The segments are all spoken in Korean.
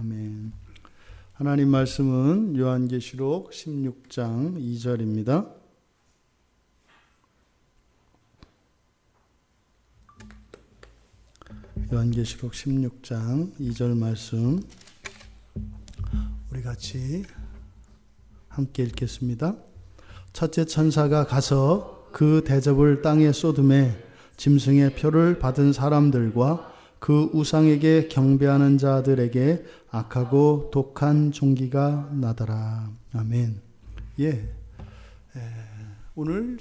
아멘. 하나님 말씀은 요한계시록 16장 2절입니다. 요한계시록 16장 2절 말씀 우리 같이 함께 읽겠습니다. 첫째 천사가 가서 그 대접을 땅에 쏟음에 짐승의 표를 받은 사람들과 그 우상에게 경배하는 자들에게 악하고 독한 종기가 나더라. 아멘. 오늘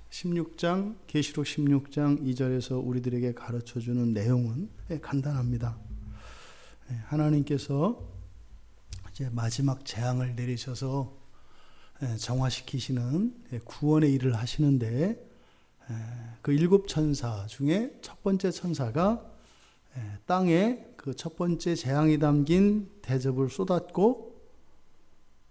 16장 계시록 16장 2절에서 우리들에게 가르쳐주는 내용은 간단합니다. 하나님께서 이제 마지막 재앙을 내리셔서 정화시키시는 구원의 일을 하시는데 그 7천사 중에 첫 번째 천사가 땅에 그 첫 번째 재앙이 담긴 대접을 쏟았고,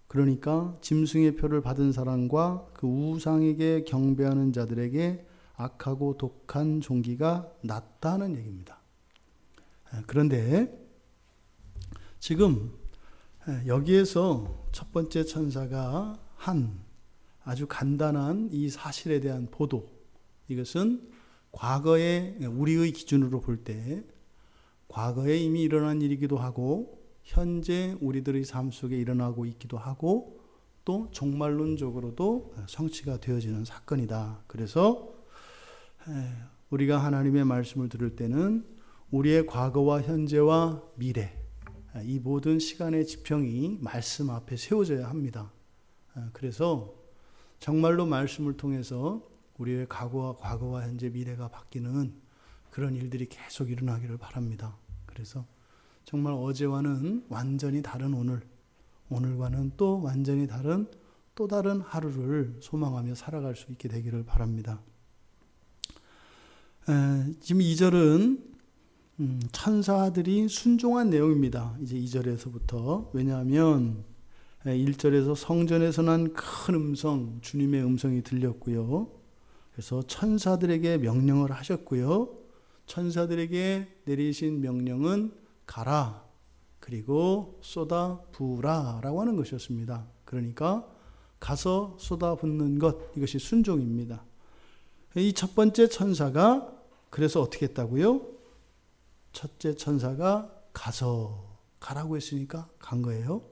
그러니까 짐승의 표를 받은 사람과 그 우상에게 경배하는 자들에게 악하고 독한 종기가 났다는 얘기입니다. 그런데 지금 여기에서 첫 번째 천사가 한 아주 간단한 이 사실에 대한 보도, 이것은 과거에 우리의 기준으로 볼 때 과거에 이미 일어난 일이기도 하고 현재 우리들의 삶 속에 일어나고 있기도 하고 또 종말론적으로도 성취가 되어지는 사건이다. 그래서 우리가 하나님의 말씀을 들을 때는 우리의 과거와 현재와 미래, 이 모든 시간의 지평이 말씀 앞에 세워져야 합니다. 그래서 정말로 말씀을 통해서 우리의 과거와 현재 미래가 바뀌는 그런 일들이 계속 일어나기를 바랍니다. 그래서 정말 어제와는 완전히 다른 오늘과는 또 완전히 다른 또 다른 하루를 소망하며 살아갈 수 있게 되기를 바랍니다. 지금 2절은 천사들이 순종한 내용입니다. 이제 2절에서부터. 왜냐하면 1절에서 성전에서 난 큰 음성, 주님의 음성이 들렸고요. 그래서 천사들에게 명령을 하셨고요. 천사들에게 내리신 명령은 가라, 그리고 쏟아 부으라 라고 하는 것이었습니다. 그러니까 가서 쏟아 붓는 것, 이것이 순종입니다. 이 첫 번째 천사가 그래서 어떻게 했다고요? 첫째 천사가 가라고 했으니까 간 거예요.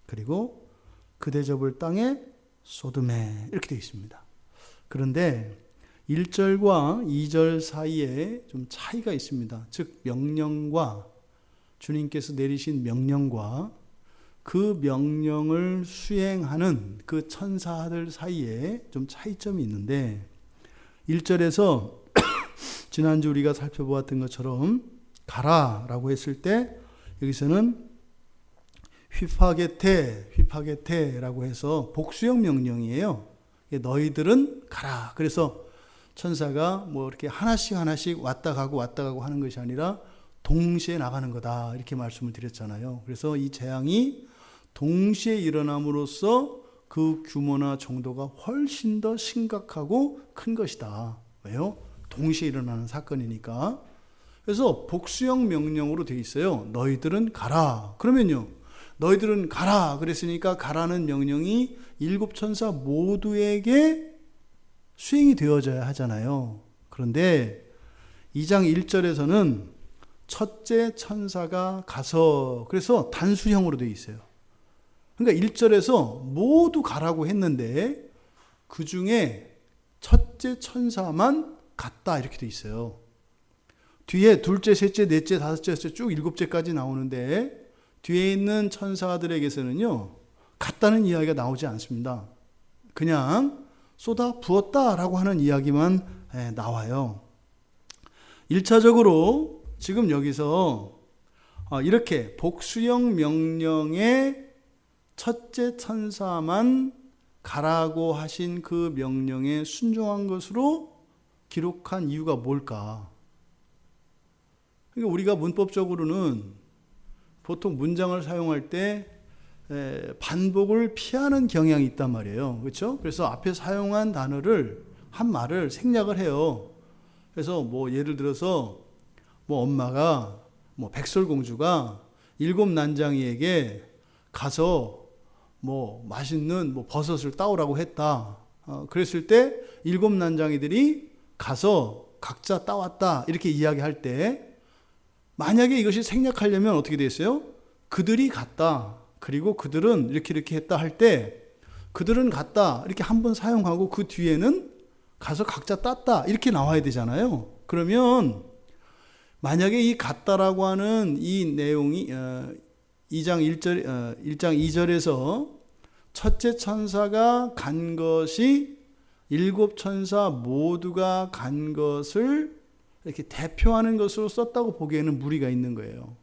그리고 그 대접을 땅에 쏟음에, 이렇게 되어 있습니다. 그런데 1절과 2절 사이에 좀 차이가 있습니다. 즉 명령과 주님께서 내리신 명령과 그 명령을 수행하는 그 천사들 사이에 좀 차이점이 있는데, 1절에서 지난주 우리가 살펴보았던 것처럼 가라라고 했을 때 여기서는 휘파게테라고 해서 복수형 명령이에요. 너희들은 가라. 그래서 천사가 뭐 이렇게 하나씩 왔다 가고 하는 것이 아니라 동시에 나가는 거다, 이렇게 말씀을 드렸잖아요. 그래서 이 재앙이 동시에 일어남으로써 그 규모나 정도가 훨씬 더 심각하고 큰 것이다. 왜요? 동시에 일어나는 사건이니까. 그래서 복수형 명령으로 되어 있어요. 너희들은 가라. 그러면요, 너희들은 가라 그랬으니까 가라는 명령이 7천사 모두에게 수행이 되어져야 하잖아요. 그런데 2장 1절에서는 첫째 천사가 가서, 그래서 단수형으로 되어 있어요. 그러니까 1절에서 모두 가라고 했는데 그 중에 첫째 천사만 갔다, 이렇게 되어 있어요. 뒤에 둘째, 셋째, 넷째, 다섯째, 여섯째 쭉 7제까지 나오는데 뒤에 있는 천사들에게서는요, 갔다는 이야기가 나오지 않습니다. 그냥 쏟아 부었다라고 하는 이야기만 나와요. 1차적으로 지금 여기서 이렇게 복수형 명령에 첫째 천사만 가라고 하신 그 명령에 순종한 것으로 기록한 이유가 뭘까? 그러니까 우리가 문법적으로는 보통 문장을 사용할 때 반복을 피하는 경향이 있단 말이에요. 그렇죠? 그래서 앞에 사용한 단어를, 한 말을 생략을 해요. 그래서 뭐 예를 들어서 뭐 엄마가 뭐 백설공주가 일곱 난장이에게 가서 뭐 맛있는 뭐 버섯을 따오라고 했다. 그랬을 때 일곱 난장이들이 가서 각자 따왔다. 이렇게 이야기할 때 만약에 이것이 생략하려면 어떻게 됐어요? 그들이 갔다. 그리고 그들은 이렇게 했다 할 때 그들은 갔다. 이렇게 한번 사용하고 그 뒤에는 가서 각자 땄다. 이렇게 나와야 되잖아요. 그러면 만약에 이 갔다라고 하는 이 내용이 1장 2절에서 첫째 천사가 간 것이 일곱 천사 모두가 간 것을 이렇게 대표하는 것으로 썼다고 보기에는 무리가 있는 거예요.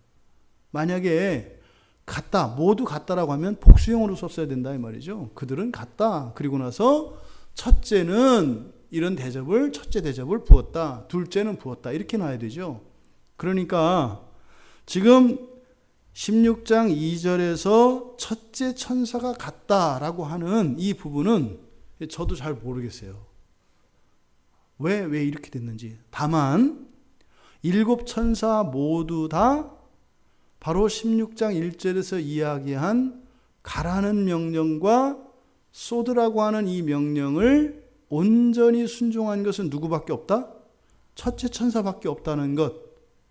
만약에 갔다, 모두 갔다라고 하면 복수형으로 썼어야 된다 이 말이죠. 그들은 갔다. 그리고 나서 첫째는 이런 대접을, 첫째 대접을 부었다. 둘째는 부었다. 이렇게 놔야 되죠. 그러니까 지금 16장 2절에서 첫째 천사가 갔다라고 하는 이 부분은 저도 잘 모르겠어요. 왜 이렇게 됐는지. 다만 일곱 천사 모두 다 바로 16장 1절에서 이야기한 가라는 명령과 쏟으라고 하는 이 명령을 온전히 순종한 것은 누구밖에 없다? 첫째 천사밖에 없다는 것.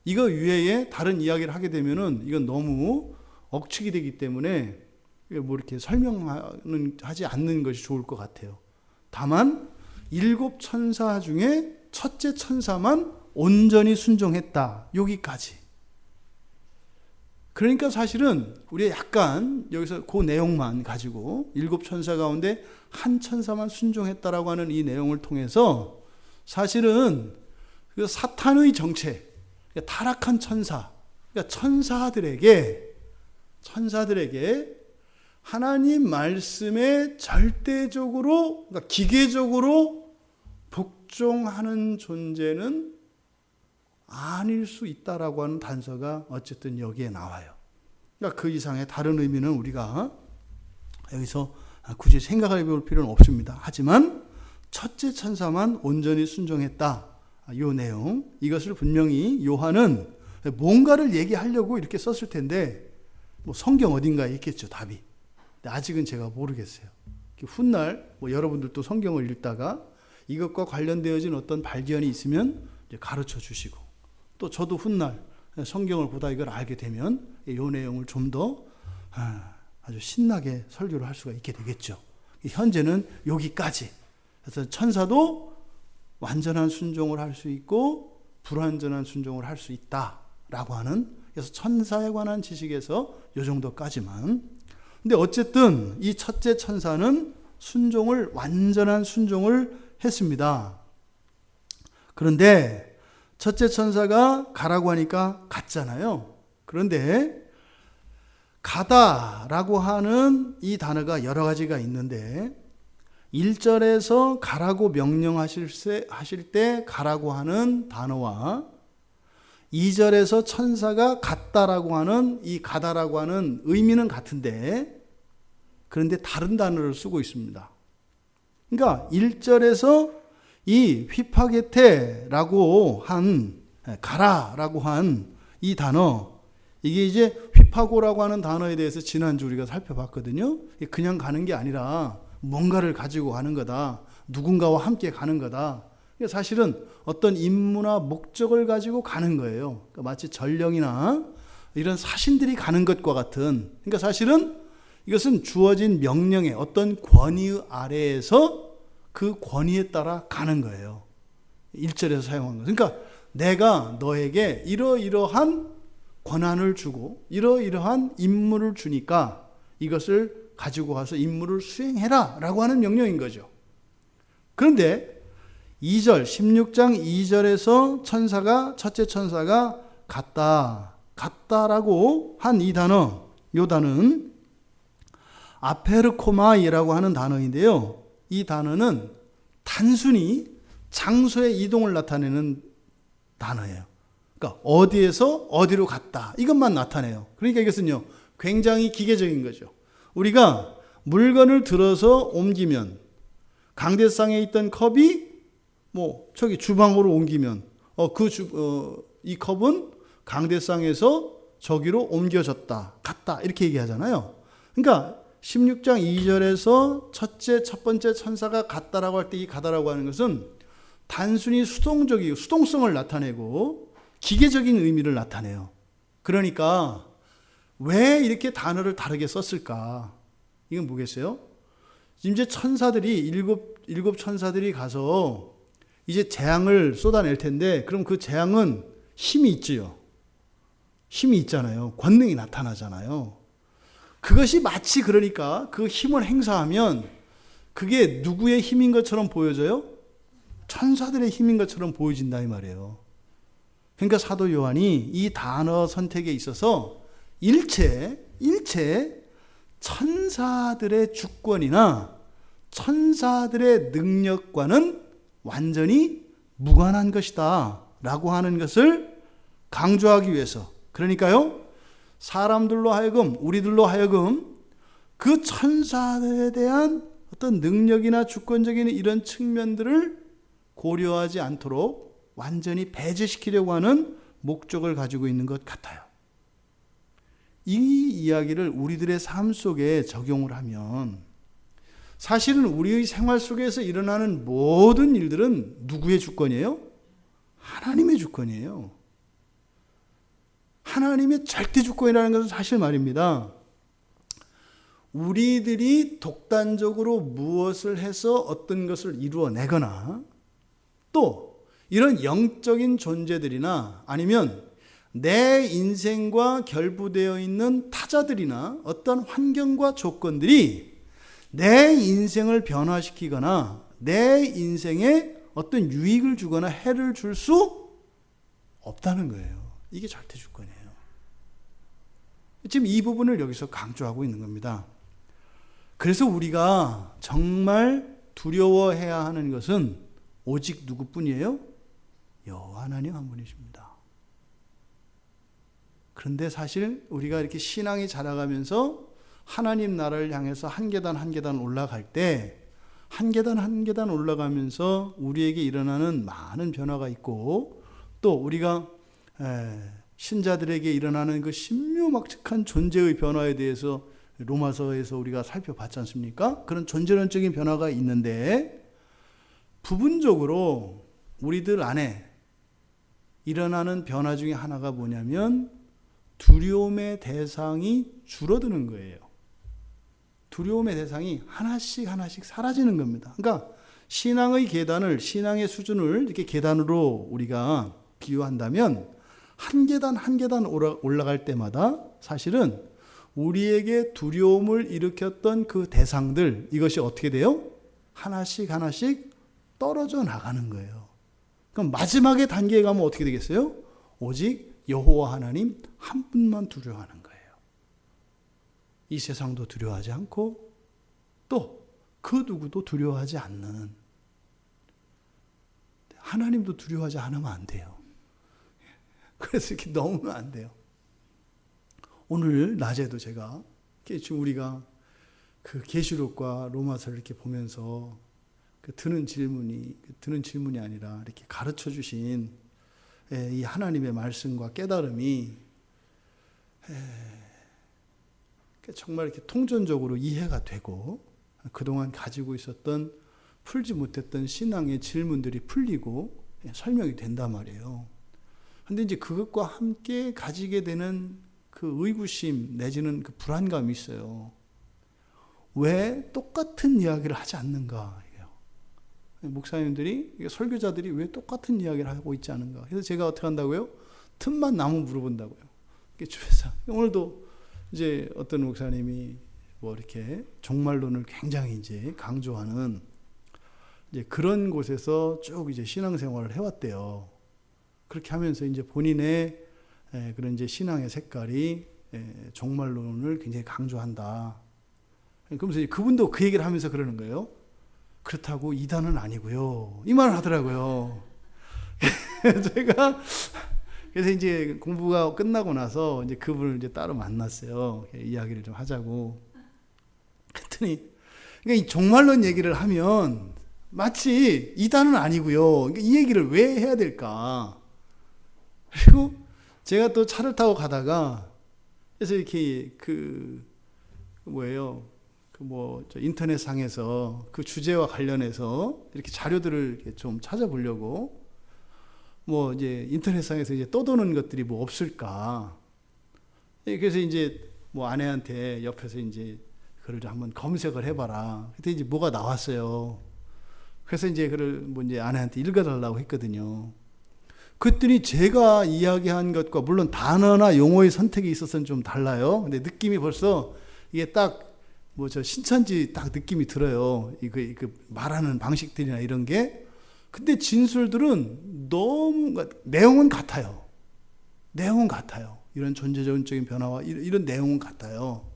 이거 외에 다른 이야기를 하게 되면은 이건 너무 억측이 되기 때문에 뭐 이렇게 설명하지 않는 것이 좋을 것 같아요. 다만 일곱 천사 중에 첫째 천사만 온전히 순종했다. 여기까지. 그러니까 사실은 우리가 약간 여기서 그 내용만 가지고 일곱 천사 가운데 한 천사만 순종했다라고 하는 이 내용을 통해서 사실은 그 사탄의 정체, 타락한 천사, 그러니까 천사들에게 하나님 말씀에 절대적으로, 그러니까 기계적으로 복종하는 존재는 아닐 수 있다라고 하는 단서가 어쨌든 여기에 나와요. 그러니까 그 이상의 다른 의미는 우리가 여기서 굳이 생각해 볼 필요는 없습니다. 하지만 첫째 천사만 온전히 순종했다. 이 내용, 이것을 분명히 요한은 뭔가를 얘기하려고 이렇게 썼을 텐데 뭐 성경 어딘가에 있겠죠, 답이. 근데 아직은 제가 모르겠어요. 훗날 뭐 여러분들도 성경을 읽다가 이것과 관련되어진 어떤 발견이 있으면 이제 가르쳐 주시고, 또 저도 훗날 성경을 보다 이걸 알게 되면 이 내용을 좀 더 아주 신나게 설교를 할 수가 있게 되겠죠. 현재는 여기까지. 그래서 천사도 완전한 순종을 할 수 있고 불완전한 순종을 할 수 있다라고 하는, 그래서 천사에 관한 지식에서 이 정도까지만. 근데 어쨌든 이 첫째 천사는 완전한 순종을 했습니다. 그런데 첫째 천사가 가라고 하니까 갔잖아요. 그런데 가다라고 하는 이 단어가 여러 가지가 있는데 1절에서 가라고 명령하실 때 가라고 하는 단어와 2절에서 천사가 갔다라고 하는 이 가다라고 하는 의미는 같은데 그런데 다른 단어를 쓰고 있습니다. 그러니까 1절에서 이 휘파게테라고 한 가라라고 한 이 단어, 이게 이제 휘파고라고 하는 단어에 대해서 지난주 우리가 살펴봤거든요. 그냥 가는 게 아니라 뭔가를 가지고 가는 거다. 누군가와 함께 가는 거다. 사실은 어떤 임무나 목적을 가지고 가는 거예요. 그러니까 마치 전령이나 이런 사신들이 가는 것과 같은. 그러니까 사실은 이것은 주어진 명령의 어떤 권위 아래에서 그 권위에 따라 가는 거예요. 1절에서 사용한 거. 그러니까 내가 너에게 이러이러한 권한을 주고 이러이러한 임무를 주니까 이것을 가지고 가서 임무를 수행해라 라고 하는 명령인 거죠. 그런데 2절 16장 2절에서 첫째 천사가 갔다라고 한 이 단어, 이 단어는 아페르코마이라고 하는 단어인데요. 이 단어는 단순히 장소의 이동을 나타내는 단어예요. 그러니까 어디에서 어디로 갔다, 이것만 나타내요. 그러니까 이것은요 굉장히 기계적인 거죠. 우리가 물건을 들어서 옮기면 강대상에 있던 컵이 저기 주방으로 옮기면 이 컵은 강대상에서 저기로 옮겨졌다, 갔다 이렇게 얘기하잖아요. 그러니까 16장 2절에서 첫 번째 천사가 갔다라고 할 때 이 가다라고 하는 것은 단순히 수동성을 나타내고 기계적인 의미를 나타내요. 그러니까 왜 이렇게 단어를 다르게 썼을까? 이건 뭐겠어요? 이제 천사들이 일곱 천사들이 가서 이제 재앙을 쏟아낼 텐데, 그럼 그 재앙은 힘이 있지요. 힘이 있잖아요. 권능이 나타나잖아요. 그것이 마치 그러니까 그 힘을 행사하면 그게 누구의 힘인 것처럼 보여져요? 천사들의 힘인 것처럼 보여진다 이 말이에요. 그러니까 사도 요한이 이 단어 선택에 있어서 일체 천사들의 주권이나 천사들의 능력과는 완전히 무관한 것이다 라고 하는 것을 강조하기 위해서, 그러니까요 우리들로 하여금 그 천사들에 대한 어떤 능력이나 주권적인 이런 측면들을 고려하지 않도록 완전히 배제시키려고 하는 목적을 가지고 있는 것 같아요. 이 이야기를 우리들의 삶 속에 적용을 하면 사실은 우리의 생활 속에서 일어나는 모든 일들은 누구의 주권이에요? 하나님의 주권이에요. 하나님의 절대 주권이라는 것은 사실 말입니다. 우리들이 독단적으로 무엇을 해서 어떤 것을 이루어내거나 또 이런 영적인 존재들이나 아니면 내 인생과 결부되어 있는 타자들이나 어떤 환경과 조건들이 내 인생을 변화시키거나 내 인생에 어떤 유익을 주거나 해를 줄 수 없다는 거예요. 이게 절대 주권이에요. 지금 이 부분을 여기서 강조하고 있는 겁니다. 그래서 우리가 정말 두려워해야 하는 것은 오직 누구뿐이에요? 여호와 하나님 한 분이십니다. 그런데 사실 우리가 이렇게 신앙이 자라가면서 하나님 나라를 향해서 한 계단 한 계단 올라갈 때 한 계단 한 계단 올라가면서 우리에게 일어나는 많은 변화가 있고 또 우리가 신자들에게 일어나는 그 신묘막측한 존재의 변화에 대해서 로마서에서 우리가 살펴봤지 않습니까? 그런 존재론적인 변화가 있는데 부분적으로 우리들 안에 일어나는 변화 중에 하나가 뭐냐면 두려움의 대상이 줄어드는 거예요. 두려움의 대상이 하나씩 사라지는 겁니다. 그러니까 신앙의 계단을, 신앙의 수준을 이렇게 계단으로 우리가 비유한다면 한 계단 한 계단 올라갈 때마다 사실은 우리에게 두려움을 일으켰던 그 대상들, 이것이 어떻게 돼요? 하나씩 떨어져 나가는 거예요. 그럼 마지막에 단계에 가면 어떻게 되겠어요? 오직 여호와 하나님 한 분만 두려워하는 거예요. 이 세상도 두려워하지 않고 또 그 누구도 두려워하지 않는, 하나님도 두려워하지 않으면 안 돼요. 그래서 이렇게 넘으면 안 돼요. 오늘 낮에도 제가 지금 우리가 그 계시록과 로마서를 이렇게 보면서 드는 질문이 아니라 이렇게 가르쳐 주신 이 하나님의 말씀과 깨달음이 정말 이렇게 통전적으로 이해가 되고 그동안 가지고 있었던 풀지 못했던 신앙의 질문들이 풀리고 설명이 된단 말이에요. 근데 이제 그것과 함께 가지게 되는 그 의구심 내지는 그 불안감이 있어요. 왜 똑같은 이야기를 하지 않는가? 목사님들이, 설교자들이 왜 똑같은 이야기를 하고 있지 않은가? 그래서 제가 어떻게 한다고요? 틈만 나면 물어본다고요. 주변에서. 오늘도 이제 어떤 목사님이 뭐 이렇게 종말론을 굉장히 이제 강조하는 이제 그런 곳에서 쭉 이제 신앙생활을 해왔대요. 그렇게 하면서 이제 본인의 그런 이제 신앙의 색깔이 종말론을 굉장히 강조한다. 그러면서 이제 그분도 그 얘기를 하면서 그러는 거예요. 그렇다고 이단은 아니고요. 이 말을 하더라고요. 제가 그래서 이제 공부가 끝나고 나서 이제 그분을 이제 따로 만났어요. 이야기를 좀 하자고. 그랬더니 그러니까 이 종말론 얘기를 하면 마치 이단은 아니고요. 그러니까 이 얘기를 왜 해야 될까? 그리고 제가 또 차를 타고 가다가 그래서 이렇게 저 인터넷상에서 그 주제와 관련해서 이렇게 자료들을 이렇게 좀 찾아보려고 이제 인터넷상에서 이제 떠도는 것들이 뭐 없을까. 그래서 이제 아내한테 옆에서 이제 그걸 한번 검색을 해봐라. 그때 이제 뭐가 나왔어요. 그래서 이제 그걸 이제 아내한테 읽어달라고 했거든요. 그랬더니 제가 이야기한 것과 물론 단어나 용어의 선택이 있어서는 좀 달라요. 근데 느낌이 벌써 이게 딱 저 신천지 딱 느낌이 들어요. 말하는 방식들이나 이런 게. 근데 진술들은 너무 내용은 같아요. 내용은 같아요. 이런 존재적인 변화와 이런 내용은 같아요.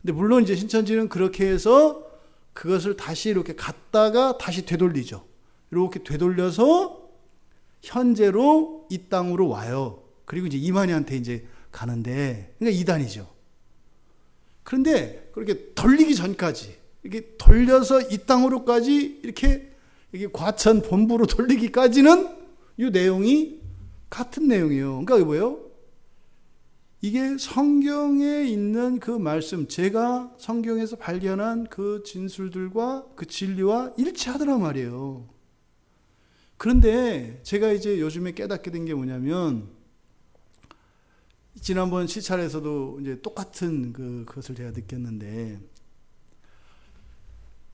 근데 물론 이제 신천지는 그렇게 해서 그것을 다시 이렇게 갖다가 다시 되돌리죠. 이렇게 되돌려서 현재로 이 땅으로 와요. 그리고 이제 이만희한테 이제 가는데, 그러니까 이단이죠. 그런데 그렇게 돌리기 전까지, 이렇게 돌려서 이 땅으로까지 이렇게 과천 본부로 돌리기까지는 이 내용이 같은 내용이에요. 그러니까 뭐예요? 이게 성경에 있는 그 말씀, 제가 성경에서 발견한 그 진술들과 그 진리와 일치하더란 말이에요. 그런데 제가 이제 요즘에 깨닫게 된 게 뭐냐면, 지난번 시찰에서도 이제 똑같은 그것을 제가 느꼈는데,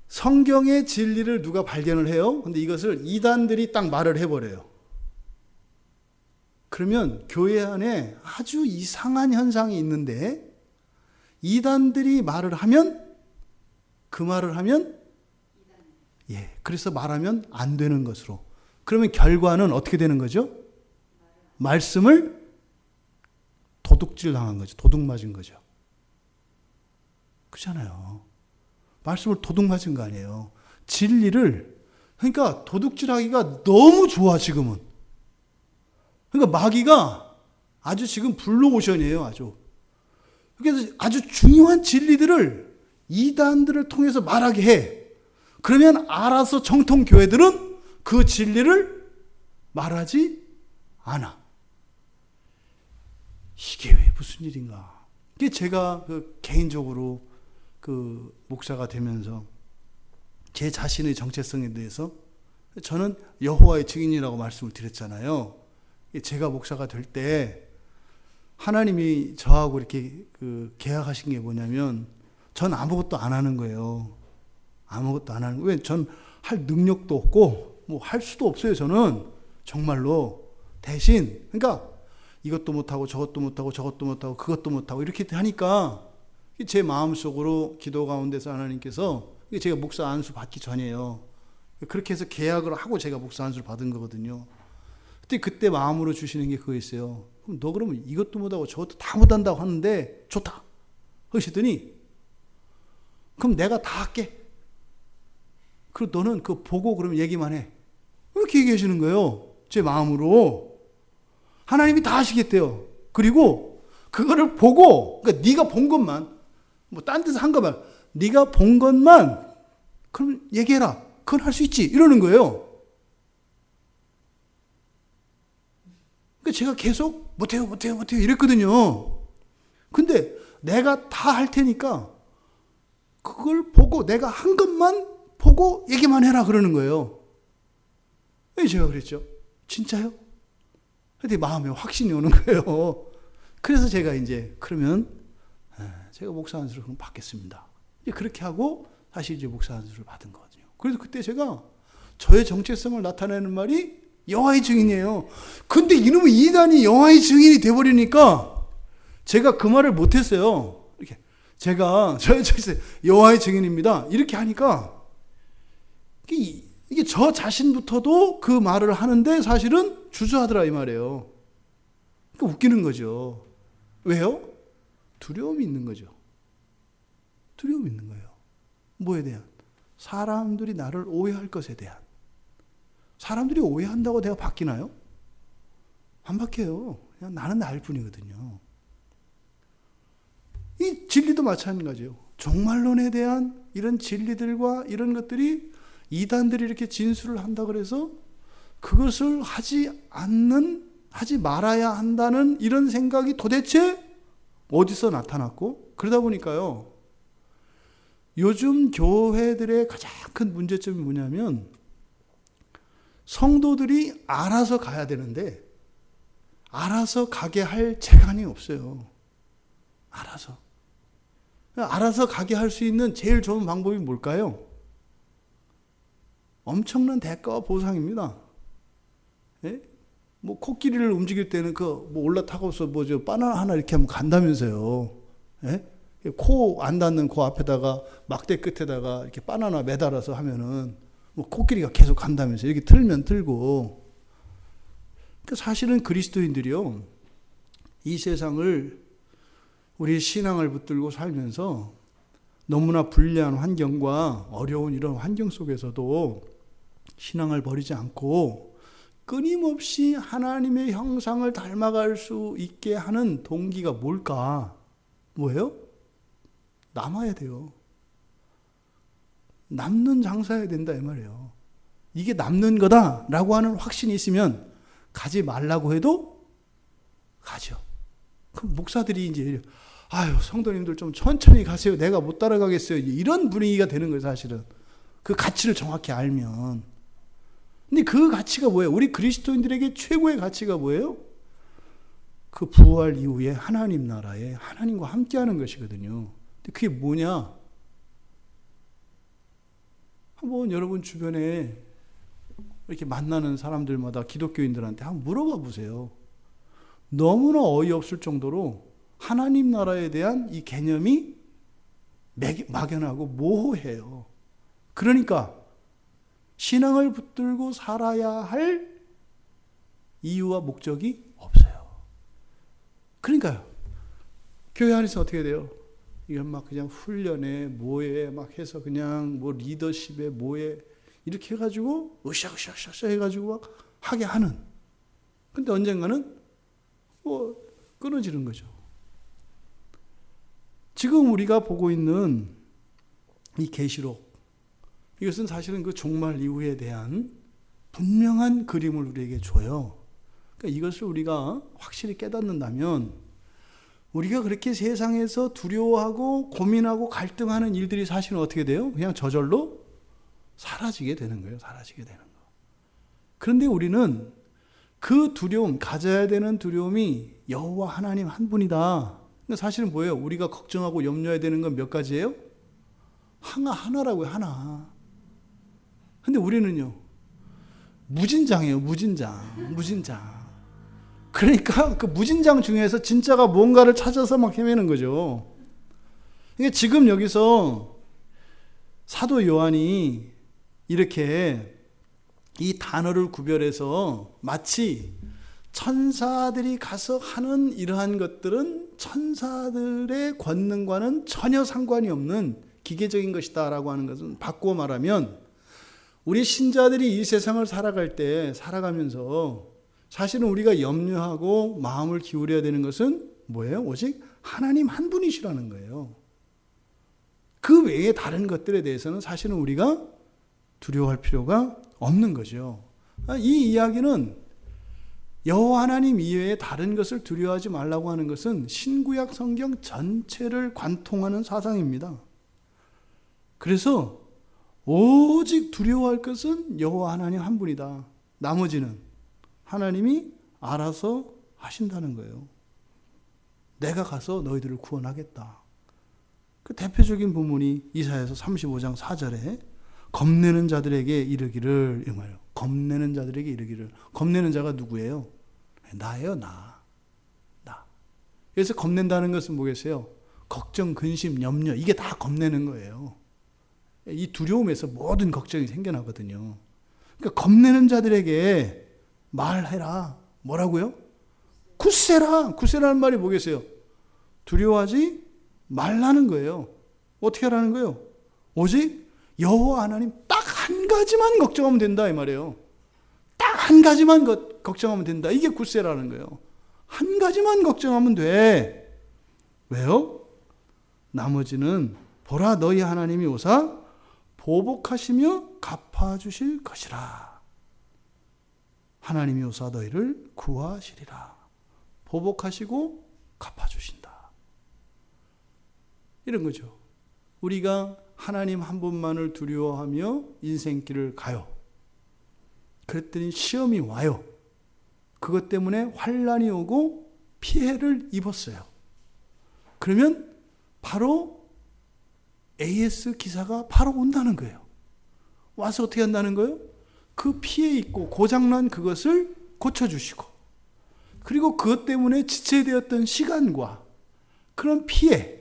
성경의 진리를 누가 발견을 해요? 근데 이것을 이단들이 딱 말을 해버려요. 그러면 교회 안에 아주 이상한 현상이 있는데, 이단들이 말을 하면, 그 말을 하면, 그래서 말하면 안 되는 것으로. 그러면 결과는 어떻게 되는 거죠? 말씀을 도둑질 당한 거죠. 도둑 맞은 거죠. 그렇잖아요. 말씀을 도둑 맞은 거 아니에요. 진리를, 그러니까 도둑질하기가 너무 좋아, 지금은. 그러니까 마귀가 아주 지금 블루오션이에요, 아주. 그래서 아주 중요한 진리들을 이단들을 통해서 말하게 해. 그러면 알아서 정통교회들은 그 진리를 말하지 않아. 이게 왜 무슨 일인가? 이게 제가 개인적으로 목사가 되면서 제 자신의 정체성에 대해서 저는 여호와의 증인이라고 말씀을 드렸잖아요. 제가 목사가 될 때 하나님이 저하고 이렇게 계약하신 게 뭐냐면, 전 아무것도 안 하는 거예요. 아무것도 안 하는 거예요. 왜? 전 할 능력도 없고 할 수도 없어요. 저는 정말로. 대신 그러니까 이것도 못하고 저것도 못하고 저것도 못하고 그것도 못하고 이렇게 하니까 제 마음속으로 기도 가운데서 하나님께서, 제가 목사 안수 받기 전이에요. 그렇게 해서 계약을 하고 제가 목사 안수를 받은 거거든요. 그때 마음으로 주시는 게 그거였어요. 그럼 너 그러면 이것도 못하고 저것도 다 못한다고 하는데 좋다 하시더니, 그럼 내가 다 할게. 그리고 너는 그거 보고 그러면 얘기만 해. 이렇게 얘기해 주는 거예요. 제 마음으로. 하나님이 다 하시겠대요. 그리고 그거를 보고, 그러니까 네가 본 것만, 딴 데서 한 것만, 네가 본 것만 그럼 얘기해라. 그건 할 수 있지. 이러는 거예요. 그러니까 제가 계속 못해요 이랬거든요. 근데 내가 다 할 테니까 그걸 보고 내가 한 것만 보고 얘기만 해라 그러는 거예요. 제가 그랬죠. 진짜요? 근데 마음에 확신이 오는 거예요. 그래서 제가 이제 그러면 제가 목사 안수를 그럼 받겠습니다. 이제 그렇게 하고 다시 이제 목사 안수를 받은 거거든요. 그래서 그때 제가 저의 정체성을 나타내는 말이 여호와의 증인이에요. 근데 이놈의 이단이 여호와의 증인이 돼버리니까 제가 그 말을 못했어요. 이렇게 제가 저의 정체성 여호와의 증인입니다. 이렇게 하니까 이게 저 자신부터도 그 말을 하는데 사실은 주저하더라 이 말이에요. 그러니까 웃기는 거죠. 왜요? 두려움이 있는 거죠. 두려움이 있는 거예요. 뭐에 대한? 사람들이 나를 오해할 것에 대한. 사람들이 오해한다고 내가 바뀌나요? 안 바뀌어요. 그냥 나는 나일 뿐이거든요. 이 진리도 마찬가지예요. 종말론에 대한 이런 진리들과 이런 것들이 이단들이 이렇게 진술을 한다 그래서 그것을 하지 않는 하지 말아야 한다는 이런 생각이 도대체 어디서 나타났고, 그러다 보니까요, 요즘 교회들의 가장 큰 문제점이 뭐냐면 성도들이 알아서 가야 되는데 알아서 가게 할 재간이 없어요. 알아서 가게 할 수 있는 제일 좋은 방법이 뭘까요? 엄청난 대가와 보상입니다. 예? 뭐 코끼리를 움직일 때는 뭐 올라타고서 바나나 하나 이렇게 하면 간다면서요. 예? 코 안 닿는 그 앞에다가 막대 끝에다가 이렇게 바나나 매달아서 하면은 뭐 코끼리가 계속 간다면서 이렇게 틀면 틀고. 사실은 그리스도인들이요, 이 세상을, 우리 신앙을 붙들고 살면서 너무나 불리한 환경과 어려운 이런 환경 속에서도 신앙을 버리지 않고 끊임없이 하나님의 형상을 닮아갈 수 있게 하는 동기가 뭘까? 뭐예요? 남아야 돼요. 남는 장사해야 된다 이 말이에요. 이게 남는 거다라고 하는 확신이 있으면 가지 말라고 해도 가죠. 그럼 목사들이 이제 아유, 성도님들 좀 천천히 가세요. 내가 못 따라가겠어요. 이런 분위기가 되는 거예요, 사실은. 그 가치를 정확히 알면. 근데 그 가치가 뭐예요? 우리 그리스도인들에게 최고의 가치가 뭐예요? 그 부활 이후에 하나님 나라에 하나님과 함께하는 것이거든요. 근데 그게 뭐냐? 한번 여러분 주변에 이렇게 만나는 사람들마다 기독교인들한테 한번 물어봐 보세요. 너무나 어이없을 정도로 하나님 나라에 대한 이 개념이 막연하고 모호해요. 그러니까 신앙을 붙들고 살아야 할 이유와 목적이 없어요. 그러니까요, 교회 안에서 어떻게 돼요? 이건 막 그냥 훈련에 뭐에 막 해서 그냥 뭐 리더십에 뭐에 이렇게 해가지고 으쌰으쌰으쌰 해가지고 막 하게 하는. 근데 언젠가는 뭐 끊어지는 거죠. 지금 우리가 보고 있는 이 계시록, 이것은 사실은 그 종말 이후에 대한 분명한 그림을 우리에게 줘요. 그러니까 이것을 우리가 확실히 깨닫는다면 우리가 그렇게 세상에서 두려워하고 고민하고 갈등하는 일들이 사실은 어떻게 돼요? 그냥 저절로 사라지게 되는 거예요. 사라지게 되는 거. 그런데 우리는 그 두려움, 가져야 되는 두려움이 여호와 하나님 한 분이다. 근데 사실은 뭐예요? 우리가 걱정하고 염려해야 되는 건 몇 가지예요? 하나라고요, 하나. 근데 우리는요, 무진장이에요, 무진장. 그러니까 그 무진장 중에서 진짜가 뭔가를 찾아서 막 헤매는 거죠. 그러니까 지금 여기서 사도 요한이 이렇게 이 단어를 구별해서 마치 천사들이 가서 하는 이러한 것들은 천사들의 권능과는 전혀 상관이 없는 기계적인 것이다 라고 하는 것은, 바꾸어 말하면 우리 신자들이 이 세상을 살아가면서 사실은 우리가 염려하고 마음을 기울여야 되는 것은 뭐예요? 오직 하나님 한 분이시라는 거예요. 그 외에 다른 것들에 대해서는 사실은 우리가 두려워할 필요가 없는 거죠. 이 이야기는 여호와 하나님 이외에 다른 것을 두려워하지 말라고 하는 것은 신구약 성경 전체를 관통하는 사상입니다. 그래서 오직 두려워할 것은 여호와 하나님 한 분이다. 나머지는 하나님이 알아서 하신다는 거예요. 내가 가서 너희들을 구원하겠다. 그 대표적인 부분이 이사야서 35장 4절에 겁내는 자들에게 이르기를, 이 말이에요. 겁내는 자들에게 이르기를. 겁내는 자가 누구예요? 나예요, 나. 그래서 겁낸다는 것은 뭐겠어요? 걱정, 근심, 염려, 이게 다 겁내는 거예요. 이 두려움에서 모든 걱정이 생겨나거든요. 그러니까 겁내는 자들에게 말해라. 뭐라고요? 굳세라. 굳세라는 말이 뭐겠어요? 두려워하지 말라는 거예요. 어떻게 하라는 거예요? 오직 여호와 하나님 딱 한 가지만 걱정하면 된다 이 말이에요. 딱 한 가지만 걱정하면 된다. 이게 굳세라는 거예요. 한 가지만 걱정하면 돼. 왜요? 나머지는 보라 너희 하나님이 오사 보복하시며 갚아주실 것이라. 하나님이 오사 너희를 구하시리라. 보복하시고 갚아주신다. 이런 거죠. 우리가 하나님 한 분만을 두려워하며 인생길을 가요. 그랬더니 시험이 와요. 그것 때문에 환난이 오고 피해를 입었어요. 그러면 바로 AS 기사가 바로 온다는 거예요. 와서 어떻게 한다는 거예요? 그 피해 있고 고장난 그것을 고쳐주시고, 그리고 그것 때문에 지체되었던 시간과 그런 피해,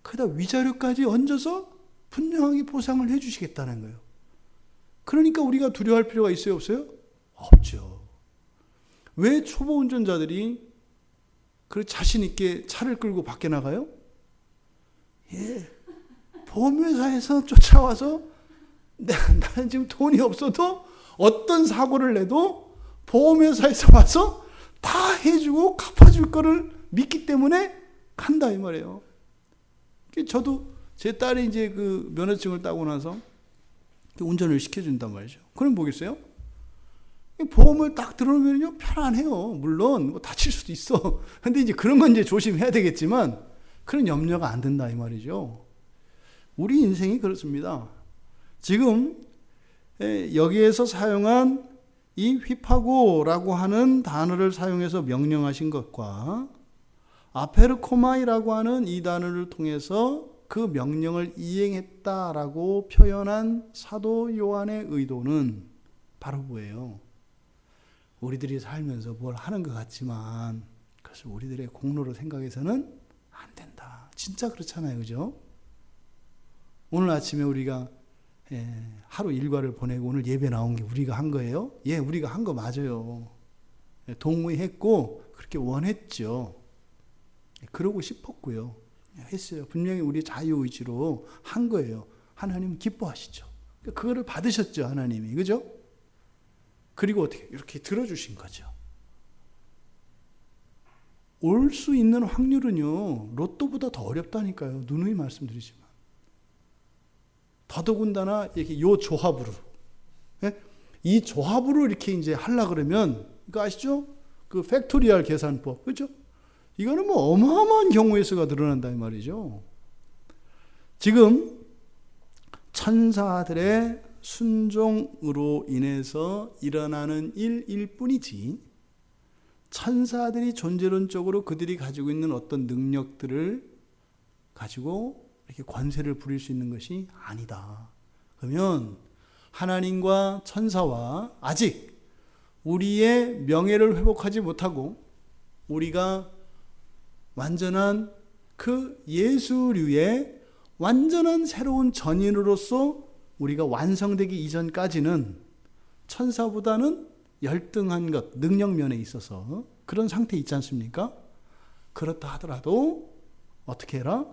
거기다 위자료까지 얹어서 분명하게 보상을 해주시겠다는 거예요. 그러니까 우리가 두려워할 필요가 있어요, 없어요? 없죠. 왜 초보 운전자들이 그 자신 있게 차를 끌고 밖에 나가요? 보험회사에서 쫓아와서 나는 지금 돈이 없어도 어떤 사고를 내도 보험회사에서 와서 다 해주고 갚아줄 거를 믿기 때문에 간다 이 말이에요. 저도 제 딸이 이제 그 면허증을 따고 나서 운전을 시켜준단 말이죠. 그럼 뭐겠어요? 보험을 딱 들어놓으면요 편안해요. 물론 뭐 다칠 수도 있어. 근데 이제 그런 건 이제 조심해야 되겠지만 그런 염려가 안 든다 이 말이죠. 우리 인생이 그렇습니다. 지금 여기에서 사용한 이 휘파고라고 하는 단어를 사용해서 명령하신 것과 아페르코마이라고 하는 이 단어를 통해서 그 명령을 이행했다라고 표현한 사도 요한의 의도는 바로 뭐예요? 우리들이 살면서 뭘 하는 것 같지만 그것을 우리들의 공로로 생각해서는 안 된다. 진짜 그렇잖아요. 그죠? 오늘 아침에 우리가 하루 일과를 보내고 오늘 예배 나온 게 우리가 한 거예요? 예, 우리가 한 거 맞아요. 동의했고 그렇게 원했죠. 그러고 싶었고요. 했어요. 분명히 우리 자유의지로 한 거예요. 하나님은 기뻐하시죠. 그거를 받으셨죠. 하나님이. 그죠? 그리고 어떻게 이렇게 들어주신 거죠. 올 수 있는 확률은요. 로또보다 더 어렵다니까요. 누누이 말씀드리지만. 더더군다나 이렇게 요 조합으로, 이 조합으로 이렇게 이제 하려 그러면 이거 아시죠? 그 팩토리얼 계산법, 그렇죠? 이거는 뭐 어마어마한 경우의 수가 늘어난다 이 말이죠. 지금 천사들의 순종으로 인해서 일어나는 일일 뿐이지, 천사들이 존재론적으로 그들이 가지고 있는 어떤 능력들을 가지고 이렇게 권세를 부릴 수 있는 것이 아니다. 그러면 하나님과 천사와 아직 우리의 명예를 회복하지 못하고 우리가 완전한 그 예수류의 완전한 새로운 전인으로서 우리가 완성되기 이전까지는 천사보다는 열등한 것, 능력면에 있어서 그런 상태에 있지 않습니까? 그렇다 하더라도 어떻게 해라?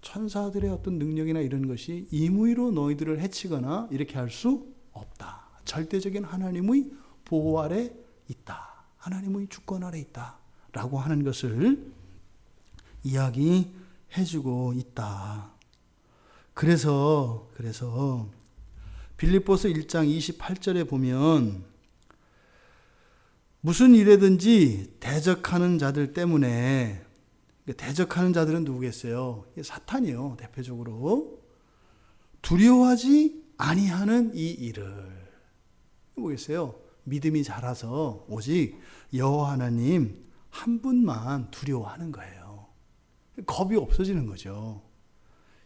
천사들의 어떤 능력이나 이런 것이 임의로 너희들을 해치거나 이렇게 할 수 없다. 절대적인 하나님의 보호 아래 있다. 하나님의 주권 아래 있다. 라고 하는 것을 이야기해주고 있다. 그래서 빌립보서 1장 28절에 보면 무슨 일에든지 대적하는 자들 때문에, 대적하는 자들은 누구겠어요? 사탄이요. 대표적으로 두려워하지 아니하는 이 일을, 뭐겠어요? 믿음이 자라서 오직 여호와 하나님 한 분만 두려워하는 거예요. 겁이 없어지는 거죠.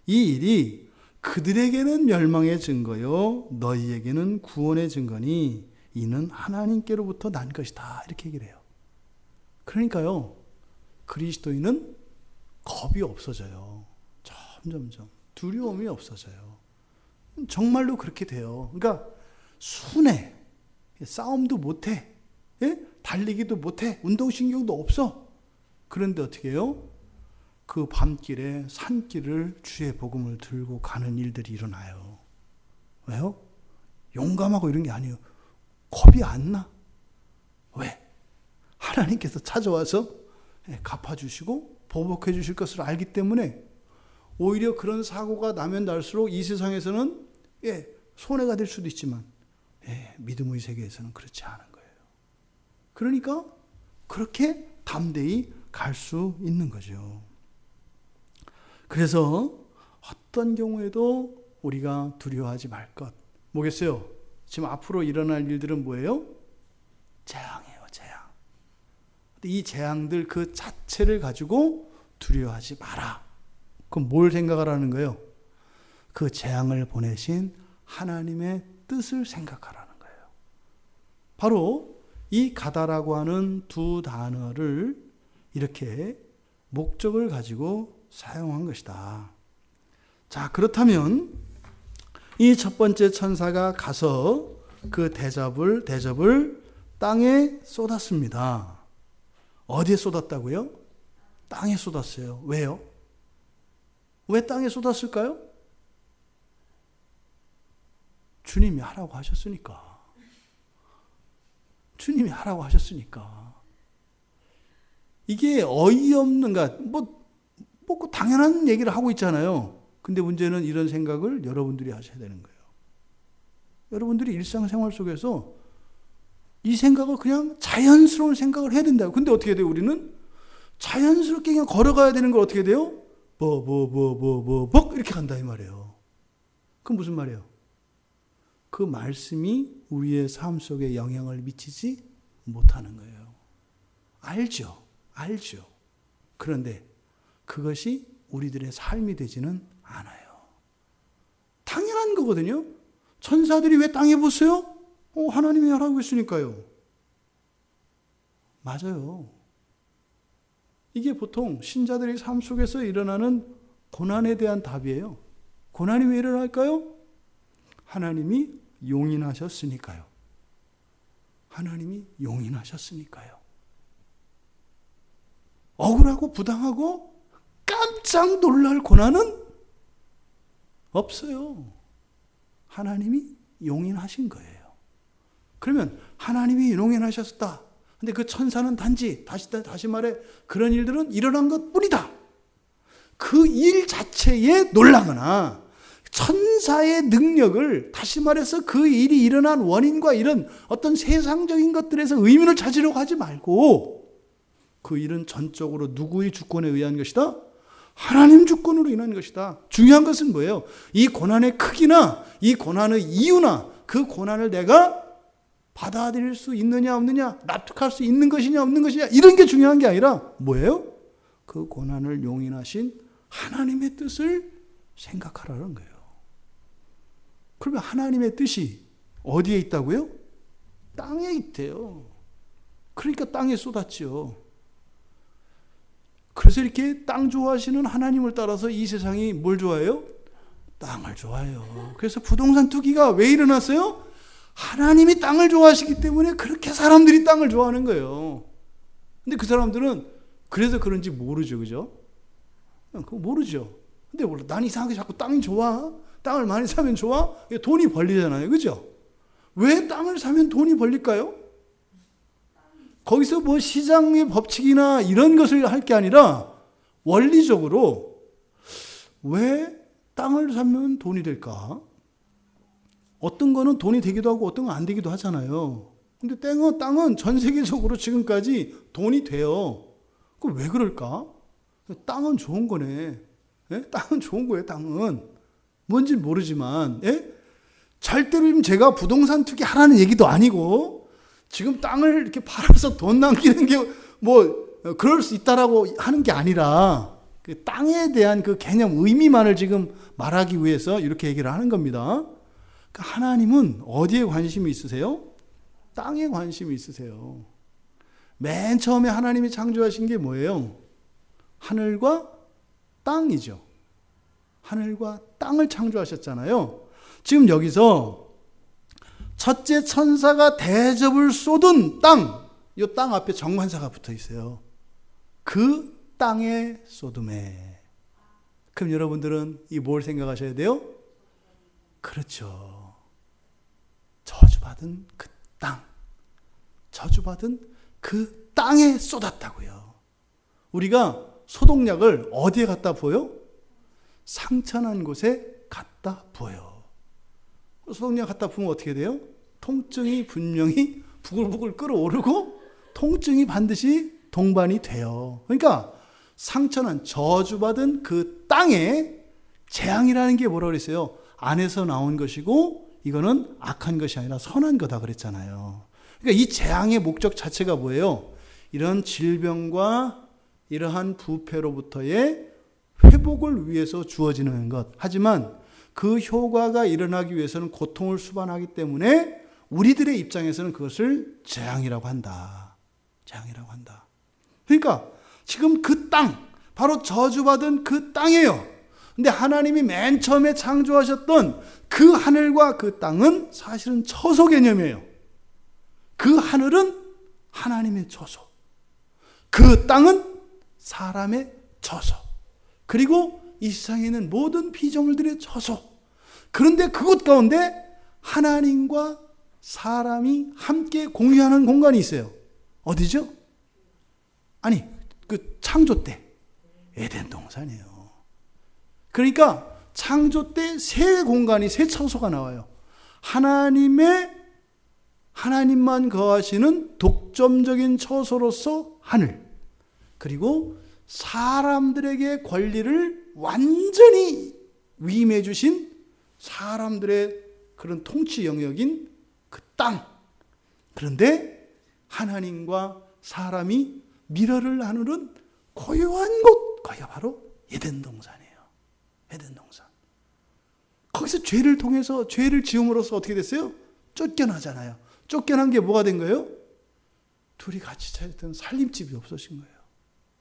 이 일이 그들에게는 멸망의 증거요 너희에게는 구원의 증거니 이는 하나님께로부터 난 것이다. 이렇게 얘기를 해요. 그러니까요, 그리스도인은 겁이 없어져요. 점점점 두려움이 없어져요. 정말로 그렇게 돼요. 그러니까 순해. 싸움도 못해. 달리기도 못해. 운동신경도 없어. 그런데 어떻게 해요? 그 밤길에 산길을 주의 복음을 들고 가는 일들이 일어나요. 왜요? 용감하고 이런 게 아니에요. 겁이 안 나. 왜? 하나님께서 찾아와서 갚아주시고 보복해 주실 것을 알기 때문에 오히려 그런 사고가 나면 날수록 이 세상에서는 손해가 될 수도 있지만 믿음의 세계에서는 그렇지 않은 거예요. 그러니까 그렇게 담대히 갈 수 있는 거죠. 그래서 어떤 경우에도 우리가 두려워하지 말 것. 뭐겠어요? 지금 앞으로 일어날 일들은 뭐예요? 재앙이에요, 재앙. 이 재앙들 그 자체를 가지고 두려워하지 마라. 그럼 뭘 생각하라는 거예요? 그 재앙을 보내신 하나님의 뜻을 생각하라는 거예요. 바로 이 가다라고 하는 두 단어를 이렇게 목적을 가지고 사용한 것이다. 자, 그렇다면 이 첫 번째 천사가 가서 그 대접을 땅에 쏟았습니다. 어디에 쏟았다고요? 땅에 쏟았어요. 왜요? 왜 땅에 쏟았을까요? 주님이 하라고 하셨으니까. 주님이 하라고 하셨으니까. 이게 어이없는가? 당연한 얘기를 하고 있잖아요. 근데 문제는 이런 생각을 여러분들이 하셔야 되는 거예요. 여러분들이 일상생활 속에서 이 생각을 그냥 자연스러운 생각을 해야 된다고. 근데 어떻게 돼요? 우리는 자연스럽게 그냥 걸어가야 되는 걸 어떻게 돼요? 이렇게 간다 이 말이에요. 그건 무슨 말이에요? 그 말씀이 우리의 삶 속에 영향을 미치지 못하는 거예요. 알죠. 그런데 그것이 우리들의 삶이 되지는 않아요. 당연한 거거든요. 천사들이 왜 땅에 붙어요? 하나님이 하라고 했으니까요. 맞아요. 이게 보통 신자들의 삶 속에서 일어나는 고난에 대한 답이에요. 고난이 왜 일어날까요? 하나님이 용인하셨으니까요. 하나님이 용인하셨으니까요. 억울하고 부당하고 깜짝 놀랄 고난은 없어요. 하나님이 용인하신 거예요. 그러면 하나님이 용인하셨다. 근데 그 천사는 단지 다시 말해 그런 일들은 일어난 것뿐이다. 그 일 자체에 놀라거나 천사의 능력을 다시 말해서 그 일이 일어난 원인과 이런 어떤 세상적인 것들에서 의미를 찾으려고 하지 말고 그 일은 전적으로 누구의 주권에 의한 것이다? 하나님 주권으로 인한 것이다. 중요한 것은 뭐예요? 이 고난의 크기나 이 고난의 이유나 그 고난을 내가 받아들일 수 있느냐 없느냐, 납득할 수 있는 것이냐 없는 것이냐 이런 게 중요한 게 아니라 뭐예요? 그 고난을 용인하신 하나님의 뜻을 생각하라는 거예요. 그러면 하나님의 뜻이 어디에 있다고요? 땅에 있대요. 그러니까 땅에 쏟았죠. 그래서 이렇게 땅 좋아하시는 하나님을 따라서 이 세상이 뭘 좋아해요? 땅을 좋아해요. 그래서 부동산 투기가 왜 일어났어요? 하나님이 땅을 좋아하시기 때문에 그렇게 사람들이 땅을 좋아하는 거예요. 근데 그 사람들은 그래서 그런지 모르죠. 그죠? 그거 모르죠. 근데 몰라. 난 이상하게 자꾸 땅이 좋아. 땅을 많이 사면 좋아? 돈이 벌리잖아요. 그죠? 왜 땅을 사면 돈이 벌릴까요? 거기서 뭐 시장의 법칙이나 이런 것을 할 게 아니라 원리적으로 왜 땅을 사면 돈이 될까? 어떤 거는 돈이 되기도 하고 어떤 건 안 되기도 하잖아요. 근데 땅은 전 세계적으로 지금까지 돈이 돼요. 그럼 왜 그럴까? 땅은 좋은 거네. 예? 땅은 좋은 거예요, 땅은. 뭔지 모르지만, 예? 절대로 제가 부동산 투기 하라는 얘기도 아니고, 지금 땅을 이렇게 팔아서 돈 남기는 게 그럴 수 있다라고 하는 게 아니라, 그 땅에 대한 그 개념, 의미만을 지금 말하기 위해서 이렇게 얘기를 하는 겁니다. 그러니까 하나님은 어디에 관심이 있으세요? 땅에 관심이 있으세요. 맨 처음에 하나님이 창조하신 게 뭐예요? 하늘과 땅이죠. 하늘과 땅을 창조하셨잖아요. 지금 여기서 첫째 천사가 대접을 쏟은 땅, 이 땅 앞에 정관사가 붙어 있어요. 그 땅에 쏟음에. 그럼 여러분들은 이 뭘 생각하셔야 돼요? 그렇죠. 저주받은 그 땅. 저주받은 그 땅에 쏟았다고요. 우리가 소독약을 어디에 갖다 부어요? 상처난 곳에 갖다 부어요. 소독약 갖다 부으면 어떻게 돼요? 통증이 분명히 부글부글 끓어오르고 통증이 반드시 동반이 돼요. 그러니까 상처는 저주받은 그 땅에 재앙이라는 게 뭐라고 그랬어요? 안에서 나온 것이고 이거는 악한 것이 아니라 선한 거다 그랬잖아요. 그러니까 이 재앙의 목적 자체가 뭐예요? 이런 질병과 이러한 부패로부터의 회복을 위해서 주어지는 것. 하지만 그 효과가 일어나기 위해서는 고통을 수반하기 때문에 우리들의 입장에서는 그것을 재앙이라고 한다. 재앙이라고 한다. 그러니까 지금 그 땅, 바로 저주받은 그 땅이에요. 근데 하나님이 맨 처음에 창조하셨던 그 하늘과 그 땅은 사실은 처소 개념이에요. 그 하늘은 하나님의 처소. 그 땅은 사람의 처소. 그리고 이 세상에 있는 모든 피조물들의 처소. 그런데 그곳 가운데 하나님과 사람이 함께 공유하는 공간이 있어요. 어디죠? 아니, 그 창조 때 에덴 동산이에요. 그러니까 창조 때 새 공간이, 새 처소가 나와요. 하나님만 거하시는 독점적인 처소로서 하늘. 그리고 사람들에게 권리를 완전히 위임해 주신 사람들의 그런 통치 영역인 그 땅. 그런데 하나님과 사람이 미러를 나누는 고요한 곳, 거기가 바로 에덴 동산이에요. 에덴 동산. 거기서 죄를 통해서, 죄를 지음으로써 어떻게 됐어요? 쫓겨나잖아요. 쫓겨난 게 뭐가 된 거예요? 둘이 같이 찾았던 살림집이 없어진 거예요.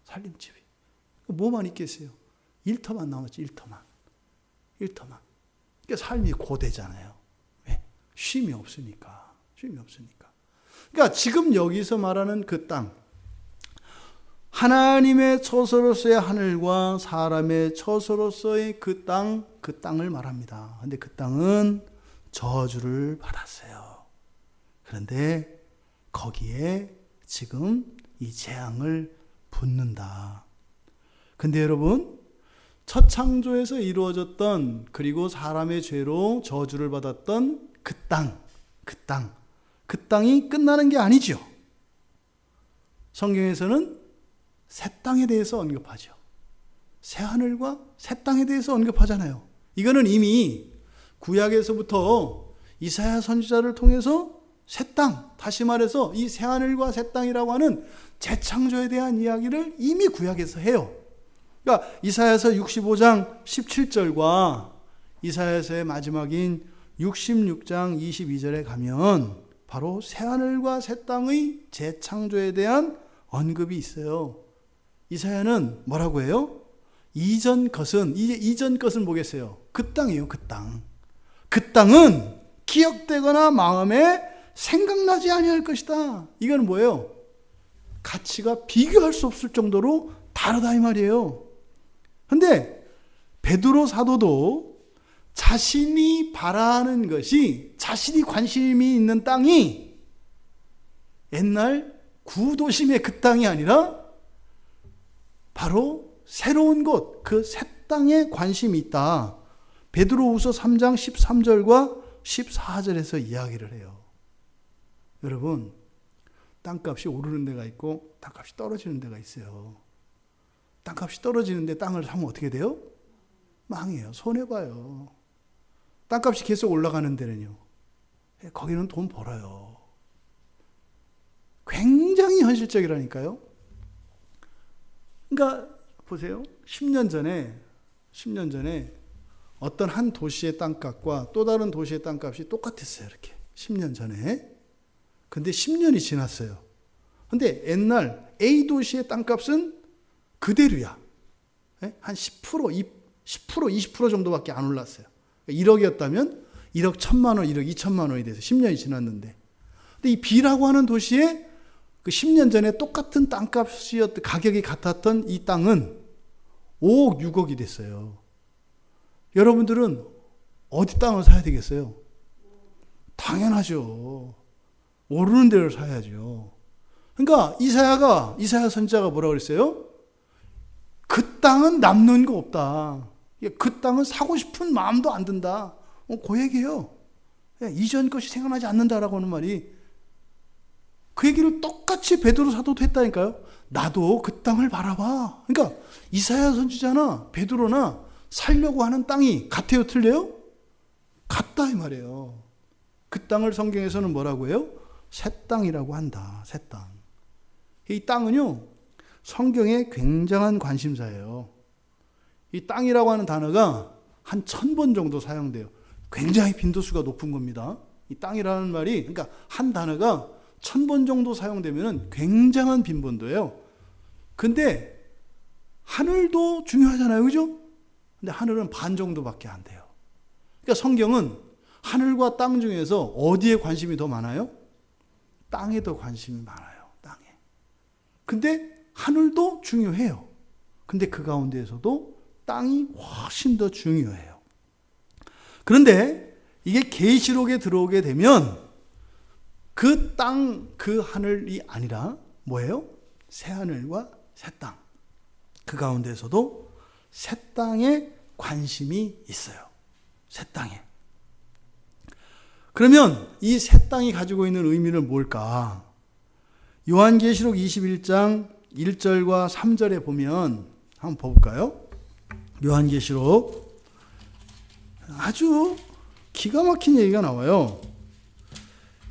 살림집이. 뭐만 있겠어요? 일터만 남았지, 일터만. 일터만. 그러니까 삶이 고되잖아요. 왜? 쉼이 없으니까. 쉼이 없으니까. 그러니까 지금 여기서 말하는 그 땅, 하나님의 처소로서의 하늘과 사람의 처소로서의 그 땅을 말합니다. 그런데 그 땅은 저주를 받았어요. 그런데 거기에 지금 이 재앙을 붓는다. 근데 여러분, 첫 창조에서 이루어졌던, 그리고 사람의 죄로 저주를 받았던 그 땅이 끝나는 게 아니죠. 성경에서는 새 땅에 대해서 언급하죠. 새 하늘과 새 땅에 대해서 언급하잖아요. 이거는 이미 구약에서부터 이사야 선지자를 통해서 새 땅, 다시 말해서 이 새 하늘과 새 땅이라고 하는 재창조에 대한 이야기를 이미 구약에서 해요. 그러니까 이사야서 65장 17절과 이사야서의 마지막인 66장 22절에 가면 바로 새 하늘과 새 땅의 재창조에 대한 언급이 있어요. 이사야는 뭐라고 해요? 이전 것은 뭐겠어요? 그 땅이에요, 그 땅. 그 땅은 기억되거나 마음에 생각나지 아니할 것이다. 이건 뭐예요? 가치가 비교할 수 없을 정도로 다르다 이 말이에요. 근데 베드로 사도도 자신이 바라는 것이, 자신이 관심이 있는 땅이 옛날 구도심의 그 땅이 아니라 바로 새로운 곳, 그 새 땅에 관심이 있다. 베드로후서 3장 13절과 14절에서 이야기를 해요. 여러분, 땅값이 오르는 데가 있고 땅값이 떨어지는 데가 있어요. 땅값이 떨어지는데 땅을 사면 어떻게 돼요? 망해요. 손해봐요. 땅값이 계속 올라가는 데는요, 거기는 돈 벌어요. 굉장히 현실적이라니까요. 그러니까 보세요. 10년 전에 어떤 한 도시의 땅값과 또 다른 도시의 땅값이 똑같았어요. 이렇게 10년 전에. 근데 10년이 지났어요. 근데 옛날 A 도시의 땅값은 그대로야. 한 10%, 20% 정도밖에 안 올랐어요. 1억이었다면 1억 1천만 원, 1억 2천만 원이 돼서 10년이 지났는데, 근데 이 B라고 하는 도시에 그 10년 전에 똑같은 땅값이었던, 가격이 같았던 이 땅은 5억, 6억이 됐어요. 여러분들은 어디 땅을 사야 되겠어요? 당연하죠. 오르는 데를 사야죠. 그러니까 이사야 선지자가 뭐라고 그랬어요? 그 땅은 남는 거 없다. 그 땅은 사고 싶은 마음도 안 든다. 그 얘기예요. 이전 것이 생각나지 않는다라고 하는 말이 그 얘기를 똑같이 베드로 사도도 했다니까요. 나도 그 땅을 바라봐. 그러니까 이사야 선지자나 베드로나 살려고 하는 땅이 같아요, 틀려요? 같다 이 말이에요. 그 땅을 성경에서는 뭐라고 해요? 새 땅이라고 한다. 새 땅. 이 땅은요, 성경의 굉장한 관심사예요. 이 땅이라고 하는 단어가 한 1000번 정도 사용돼요. 굉장히 빈도수가 높은 겁니다. 이 땅이라는 말이, 그러니까 한 단어가 1000번 정도 사용되면 굉장한 빈번도예요. 근데 하늘도 중요하잖아요. 그죠? 근데 하늘은 반 정도밖에 안 돼요. 그러니까 성경은 하늘과 땅 중에서 어디에 관심이 더 많아요? 땅에 더 관심이 많아요. 땅에. 근데 하늘도 중요해요. 근데 그 가운데에서도 땅이 훨씬 더 중요해요. 그런데 이게 계시록에 들어오게 되면 그 땅, 그 하늘이 아니라 뭐예요? 새 하늘과 새 땅. 그 가운데에서도 새 땅에 관심이 있어요. 새 땅에. 그러면 이 새 땅이 가지고 있는 의미는 뭘까? 요한계시록 21장 1절과 3절에 보면 한번 볼까요? 요한계시록 아주 기가 막힌 얘기가 나와요.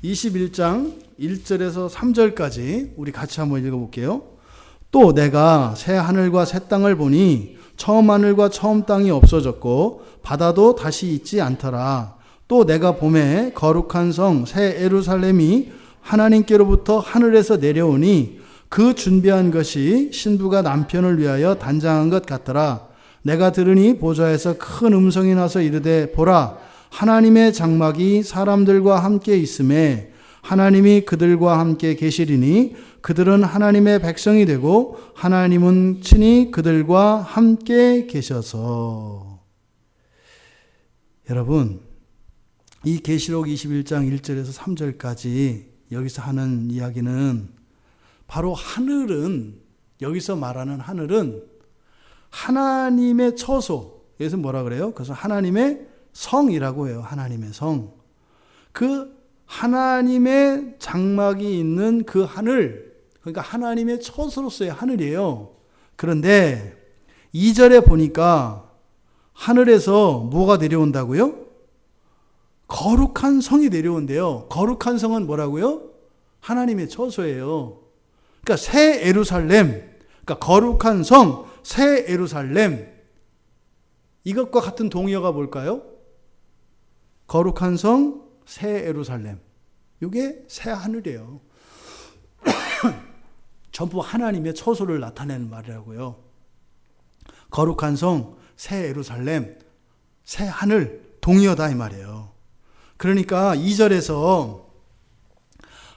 21장 1절에서 3절까지 우리 같이 한번 읽어볼게요. 또 내가 새 하늘과 새 땅을 보니 처음 하늘과 처음 땅이 없어졌고 바다도 다시 있지 않더라. 또 내가 보매 거룩한 성 새 예루살렘이 하나님께로부터 하늘에서 내려오니 그 준비한 것이 신부가 남편을 위하여 단장한 것 같더라. 내가 들으니 보좌에서 큰 음성이 나서 이르되 보라 하나님의 장막이 사람들과 함께 있음에 하나님이 그들과 함께 계시리니 그들은 하나님의 백성이 되고 하나님은 친히 그들과 함께 계셔서. 여러분, 이 계시록 21장 1절에서 3절까지 여기서 하는 이야기는 바로 하늘은, 여기서 말하는 하늘은 하나님의 처소, 여기서 뭐라 그래요? 그래서 하나님의 성이라고 해요. 하나님의 성. 그 하나님의 장막이 있는 그 하늘, 그러니까 하나님의 처소로서의 하늘이에요. 그런데 2절에 보니까 하늘에서 뭐가 내려온다고요? 거룩한 성이 내려온대요. 거룩한 성은 뭐라고요? 하나님의 처소예요. 그러니까 새 예루살렘, 그러니까 거룩한 성, 새 예루살렘, 이것과 같은 동의어가 뭘까요? 거룩한 성, 새 예루살렘. 이게 새 하늘이에요. 전부 하나님의 처소를 나타내는 말이라고요. 거룩한 성, 새 예루살렘, 새 하늘, 동의어다 이 말이에요. 그러니까 2절에서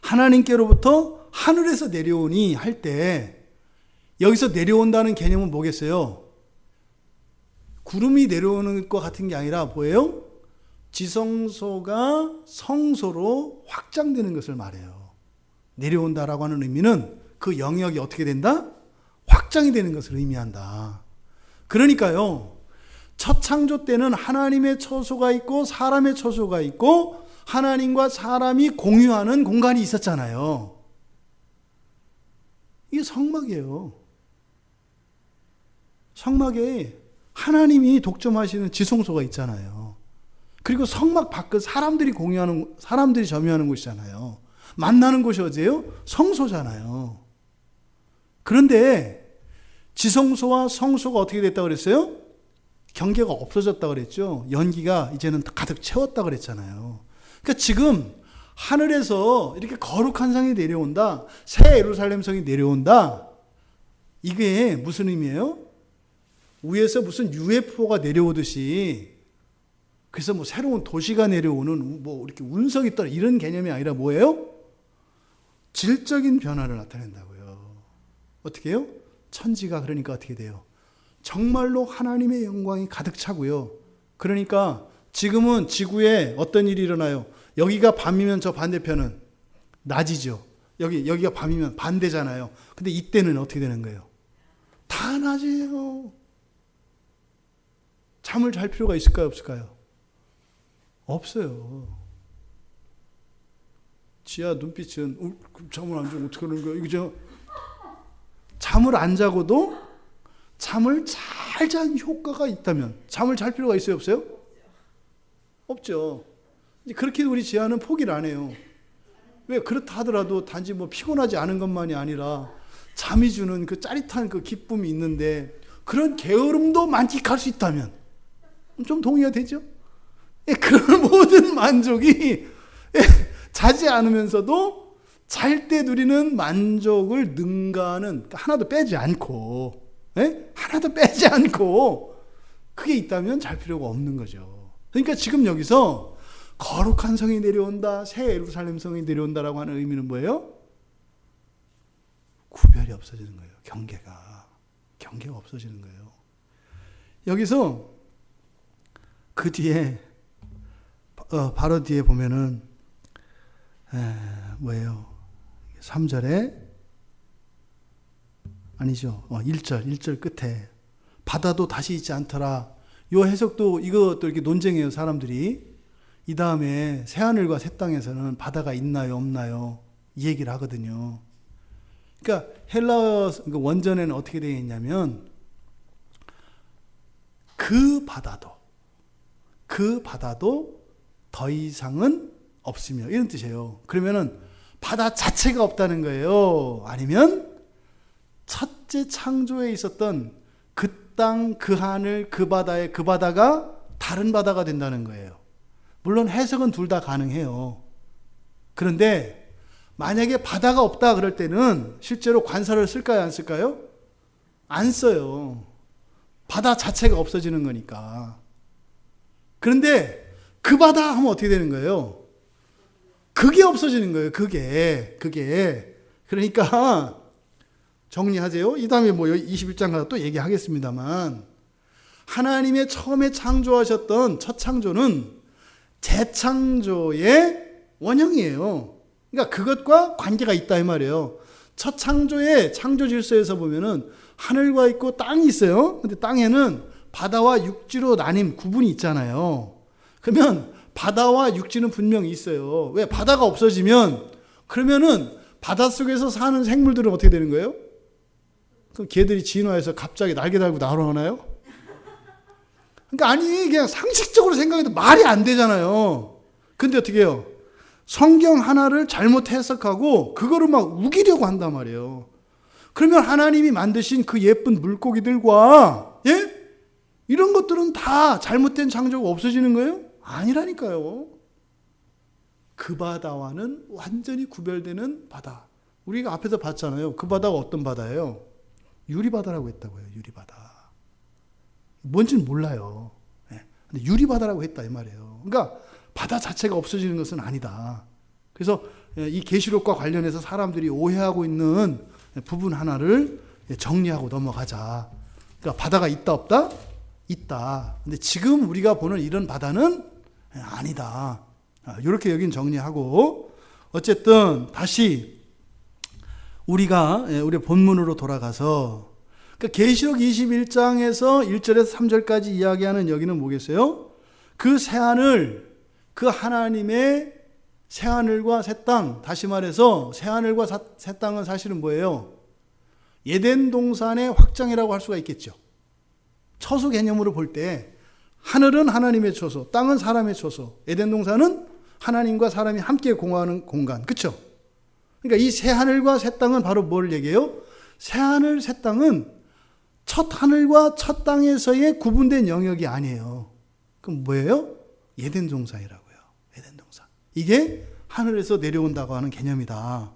하나님께로부터 하늘에서 내려오니 할 때 여기서 내려온다는 개념은 뭐겠어요? 구름이 내려오는 것 같은 게 아니라 뭐예요? 지성소가 성소로 확장되는 것을 말해요. 내려온다라고 하는 의미는 그 영역이 어떻게 된다? 확장이 되는 것을 의미한다. 그러니까요, 첫 창조 때는 하나님의 처소가 있고 사람의 처소가 있고 하나님과 사람이 공유하는 공간이 있었잖아요. 이게 성막이에요. 성막에 하나님이 독점하시는 지성소가 있잖아요. 그리고 성막 밖은 사람들이 공유하는, 사람들이 점유하는 곳이잖아요. 만나는 곳이 어디예요? 성소잖아요. 그런데 지성소와 성소가 어떻게 됐다고 그랬어요? 경계가 없어졌다고 그랬죠. 연기가 이제는 가득 채웠다고 그랬잖아요. 그러니까 지금 하늘에서 이렇게 거룩한 성이 내려온다, 새 예루살렘 성이 내려온다, 이게 무슨 의미예요? 위에서 무슨 UFO가 내려오듯이, 그래서 뭐 새로운 도시가 내려오는 뭐 이렇게 운석이 떠 이런 개념이 아니라 뭐예요? 질적인 변화를 나타낸다고요. 어떻게 해요? 천지가 그러니까 어떻게 돼요? 정말로 하나님의 영광이 가득 차고요. 그러니까 지금은 지구에 어떤 일이 일어나요? 여기가 밤이면 저 반대편은 낮이죠. 여기가 밤이면 반대잖아요. 근데 이때는 어떻게 되는 거예요? 다 낮이에요. 잠을 잘 필요가 있을까요? 없을까요? 없어요. 지하 눈빛은 잠을 안 자고 어떻게 하는 거야? 이거 잠을 안 자고도 잠을 잘 잔 효과가 있다면 잠을 잘 필요가 있어요, 없어요? 없죠. 그렇게 우리 지하는 포기를 안 해요. 왜? 그렇다 하더라도 단지 뭐 피곤하지 않은 것만이 아니라 잠이 주는 그 짜릿한 그 기쁨이 있는데 그런 게으름도 만끽할 수 있다면 좀 동의가 되죠? 그런 모든 만족이 자지 않으면서도 잘 때 누리는 만족을 능가하는 하나도 빼지 않고 하나도 빼지 않고 그게 있다면 잘 필요가 없는 거죠. 그러니까 지금 여기서 거룩한 성이 내려온다, 새 예루살렘 성이 내려온다라고 하는 의미는 뭐예요? 구별이 없어지는 거예요. 경계가 없어지는 거예요. 여기서 그 뒤에 바로 뒤에 보면은 뭐예요? 3절에 아니죠. 1절 끝에 바다도 다시 있지 않더라. 요 해석도 이것도 이렇게 논쟁해요, 사람들이. 이 다음에 새하늘과 새 땅에서는 바다가 있나요, 없나요? 이 얘기를 하거든요. 그러니까 헬라어 원전에는 어떻게 되어 있냐면 그 바다도 더 이상은 없으며 이런 뜻이에요. 그러면은 바다 자체가 없다는 거예요. 아니면 첫째 창조에 있었던 그 땅, 그 하늘, 그 바다가 다른 바다가 된다는 거예요. 물론 해석은 둘 다 가능해요. 그런데 만약에 바다가 없다 그럴 때는 실제로 관사를 쓸까요, 안 쓸까요? 안 써요. 바다 자체가 없어지는 거니까. 그런데 그 바다 하면 어떻게 되는 거예요? 그게 없어지는 거예요. 그게. 그러니까 정리하세요. 이 다음에 21장 가서 또 얘기하겠습니다만 하나님의 처음에 창조하셨던 첫 창조는 재창조의 원형이에요. 그러니까 그것과 관계가 있다 이 말이에요. 첫 창조의 창조 질서에서 보면은 하늘과 있고 땅이 있어요. 근데 땅에는 바다와 육지로 나뉜 구분이 있잖아요. 그러면 바다와 육지는 분명히 있어요. 왜? 바다가 없어지면 그러면은 바닷속에서 사는 생물들은 어떻게 되는 거예요? 그럼 개들이 진화해서 갑자기 날개 달고 날아오나요? 그러니까 그냥 상식적으로 생각해도 말이 안 되잖아요. 근데 어떻게 해요? 성경 하나를 잘못 해석하고 그거를 막 우기려고 한단 말이에요. 그러면 하나님이 만드신 그 예쁜 물고기들과 이런 것들은 다 잘못된 창조가 없어지는 거예요? 아니라니까요. 그 바다와는 완전히 구별되는 바다. 우리가 앞에서 봤잖아요. 그 바다가 어떤 바다예요? 유리바다라고 했다고요. 유리바다. 뭔지는 몰라요. 근데 유리바다라고 했다 이 말이에요. 그러니까 바다 자체가 없어지는 것은 아니다. 그래서 이 계시록과 관련해서 사람들이 오해하고 있는 부분 하나를 정리하고 넘어가자. 그러니까 바다가 있다 없다? 있다. 근데 지금 우리가 보는 이런 바다는 아니다. 이렇게 여긴 정리하고 어쨌든 다시 우리가 우리 본문으로 돌아가서 그러니까 계시록 21장에서 1절에서 3절까지 이야기하는 여기는 뭐겠어요? 그 새하늘, 그 하나님의 새하늘과 새 땅, 다시 말해서 새하늘과 새 땅은 사실은 뭐예요? 에덴 동산의 확장이라고 할 수가 있겠죠. 처소 개념으로 볼 때 하늘은 하나님의 처소, 땅은 사람의 처소, 에덴 동산은 하나님과 사람이 함께 공유하는 공간, 그렇죠? 그러니까 이 새하늘과 새 땅은 바로 뭘 얘기해요? 새하늘, 새 땅은 첫 하늘과 첫 땅에서의 구분된 영역이 아니에요. 그럼 뭐예요? 에덴 동산이라고요. 에덴 동산. 이게 하늘에서 내려온다고 하는 개념이다.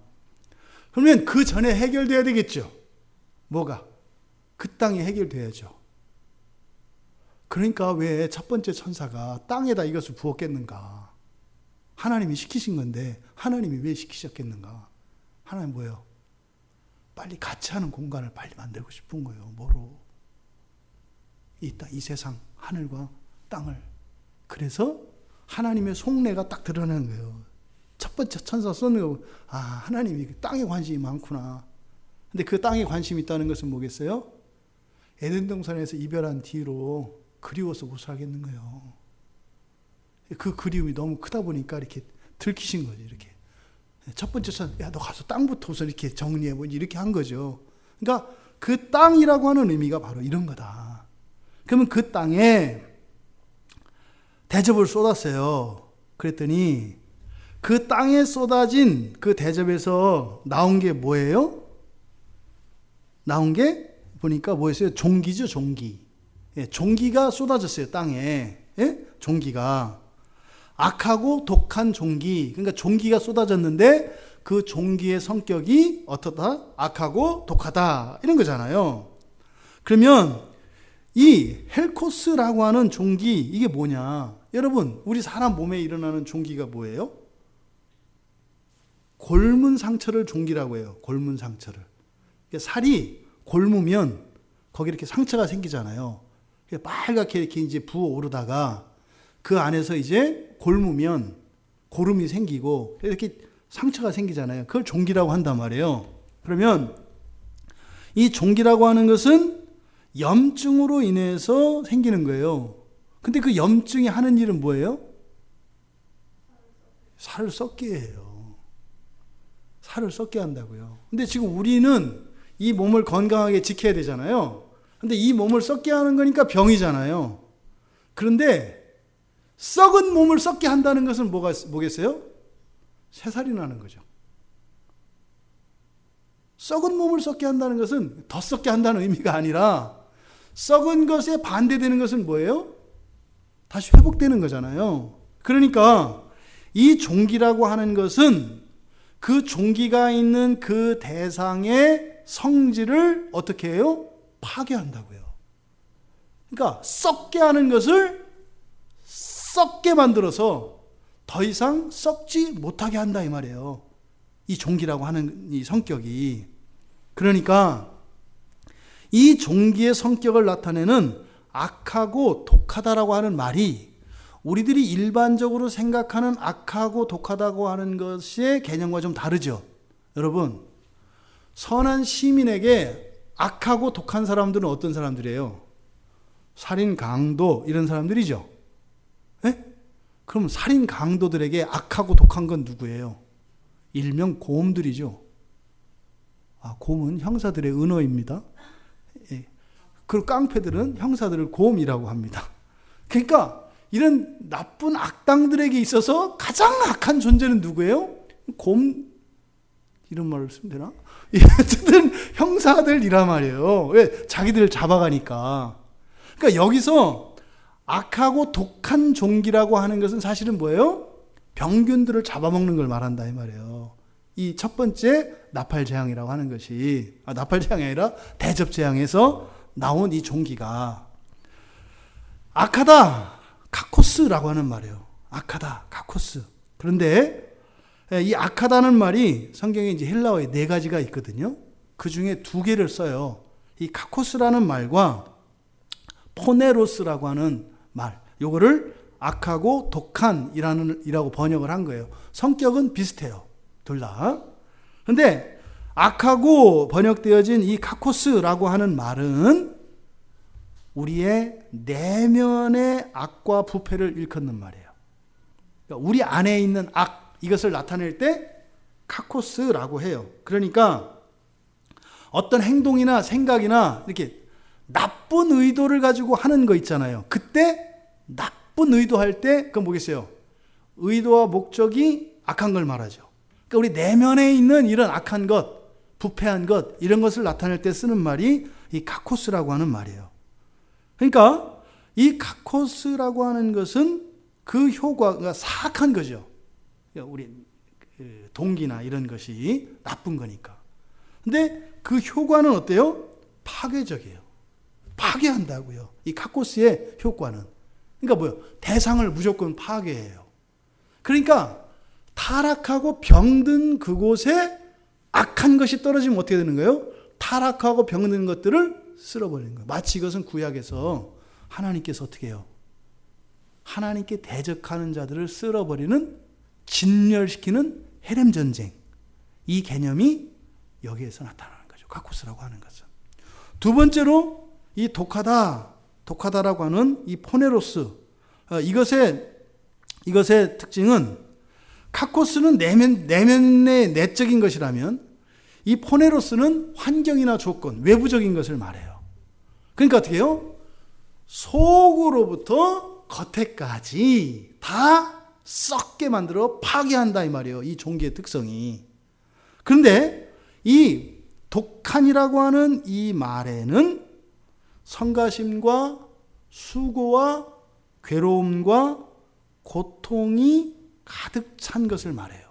그러면 그 전에 해결돼야 되겠죠. 뭐가? 그 땅이 해결돼야죠. 그러니까 왜 첫 번째 천사가 땅에다 이것을 부었겠는가? 하나님이 시키신 건데 하나님이 왜 시키셨겠는가? 하나님 뭐예요? 빨리 같이 하는 공간을 빨리 만들고 싶은 거예요. 뭐로? 이 땅, 이 세상, 하늘과 땅을. 그래서 하나님의 속내가 딱 드러나는 거예요. 첫 번째 천사 쏘는 거, 하나님이 땅에 관심이 많구나. 근데 그 땅에 관심이 있다는 것은 뭐겠어요? 에덴 동산에서 이별한 뒤로 그리워서 못 살겠는 거예요. 그 그리움이 너무 크다 보니까 이렇게 들키신 거지, 이렇게. 첫 번째 천사, 야, 너 가서 땅부터 우선 이렇게 정리해보니 이렇게 한 거죠. 그러니까 그 땅이라고 하는 의미가 바로 이런 거다. 그러면 그 땅에 대접을 쏟았어요. 그랬더니 그 땅에 쏟아진 그 대접에서 나온 게 뭐예요? 나온 게 보니까 뭐였어요? 종기죠, 종기. 예, 종기가 쏟아졌어요, 땅에. 예? 종기가. 악하고 독한 종기. 그러니까 종기가 쏟아졌는데 그 종기의 성격이 어떻다? 악하고 독하다. 이런 거잖아요. 그러면 이 헬코스라고 하는 종기, 이게 뭐냐? 여러분, 우리 사람 몸에 일어나는 종기가 뭐예요? 골문 상처를 종기라고 해요. 골문 상처를. 살이 골무면 거기 이렇게 상처가 생기잖아요. 빨갛게 이렇게 이제 부어오르다가 그 안에서 이제 골무면 고름이 생기고 이렇게 상처가 생기잖아요. 그걸 종기라고 한단 말이에요. 그러면 이 종기라고 하는 것은 염증으로 인해서 생기는 거예요. 근데 그 염증이 하는 일은 뭐예요? 살을 썩게 해요. 살을 썩게 한다고요. 근데 지금 우리는 이 몸을 건강하게 지켜야 되잖아요. 근데 이 몸을 썩게 하는 거니까 병이잖아요. 그런데 썩은 몸을 썩게 한다는 것은 뭐겠어요? 새살이 나는 거죠. 썩은 몸을 썩게 한다는 것은 더 썩게 한다는 의미가 아니라 썩은 것에 반대되는 것은 뭐예요? 다시 회복되는 거잖아요. 그러니까 이 종기라고 하는 것은 그 종기가 있는 그 대상의 성질을 어떻게 해요? 파괴한다고요. 그러니까 썩게 하는 것을 썩게 만들어서 더 이상 썩지 못하게 한다 이 말이에요. 이 종기라고 하는 이 성격이. 그러니까 이 종기의 성격을 나타내는 악하고 독하다라고 하는 말이 우리들이 일반적으로 생각하는 악하고 독하다고 하는 것의 개념과 좀 다르죠. 여러분, 선한 시민에게 악하고 독한 사람들은 어떤 사람들이에요? 살인 강도 이런 사람들이죠. 네? 그럼 살인 강도들에게 악하고 독한 건 누구예요? 일명 곰들이죠. 곰은 형사들의 은어입니다. 예. 그리고 깡패들은 형사들을 곰이라고 합니다. 그러니까 이런 나쁜 악당들에게 있어서 가장 악한 존재는 누구예요? 곰, 이런 말을 쓰면 되나? 어쨌든 형사들이란 말이에요. 왜? 자기들을 잡아가니까. 그러니까 여기서 악하고 독한 종기라고 하는 것은 사실은 뭐예요? 병균들을 잡아먹는 걸 말한다 이 말이에요. 이 첫 번째 나팔재앙이라고 하는 것이 나팔재앙이 아니라 대접재앙에서 나온 이 종기가 악하다, 카코스라고 하는 말이에요. 악하다, 카코스. 그런데 이 악하다는 말이 성경에 이제 헬라어에 4가지가 있거든요. 그 중에 2개를 써요. 이 카코스라는 말과 포네로스라고 하는 말, 요거를 악하고 독한이라고 번역을 한 거예요. 성격은 비슷해요. 둘 다. 근데 악하고 번역되어진 이 카코스라고 하는 말은 우리의 내면의 악과 부패를 일컫는 말이에요. 그러니까 우리 안에 있는 악, 이것을 나타낼 때 카코스라고 해요. 그러니까 어떤 행동이나 생각이나 이렇게 나쁜 의도를 가지고 하는 거 있잖아요. 그때 나쁜 의도할 때 그건 뭐겠어요? 의도와 목적이 악한 걸 말하죠. 그러니까 우리 내면에 있는 이런 악한 것, 부패한 것, 이런 것을 나타낼 때 쓰는 말이 이 카코스라고 하는 말이에요. 그러니까 이 카코스라고 하는 것은 그 효과가 사악한 거죠. 우리 동기나 이런 것이 나쁜 거니까. 근데 그 효과는 어때요? 파괴적이에요. 파괴한다고요. 이 카코스의 효과는. 그러니까 뭐예요? 대상을 무조건 파괴해요. 그러니까 타락하고 병든 그곳에 악한 것이 떨어지면 어떻게 되는 거예요? 타락하고 병든 것들을 쓸어버리는 거예요. 마치 이것은 구약에서 하나님께서 어떻게 해요? 하나님께 대적하는 자들을 쓸어버리는, 진멸시키는 헤렘전쟁. 이 개념이 여기에서 나타나는 거죠. 카코스라고 하는 것은. 두 번째로 이 독하다라고 하는 이 포네로스. 이것의 특징은 카코스는 내면의 내적인 것이라면 이 포네로스는 환경이나 조건, 외부적인 것을 말해요. 그러니까 어떻게 해요? 속으로부터 겉에까지 다 썩게 만들어 파괴한다 이 말이에요. 이 종기의 특성이. 그런데 이 독한이라고 하는 이 말에는 성가심과 수고와 괴로움과 고통이 가득 찬 것을 말해요.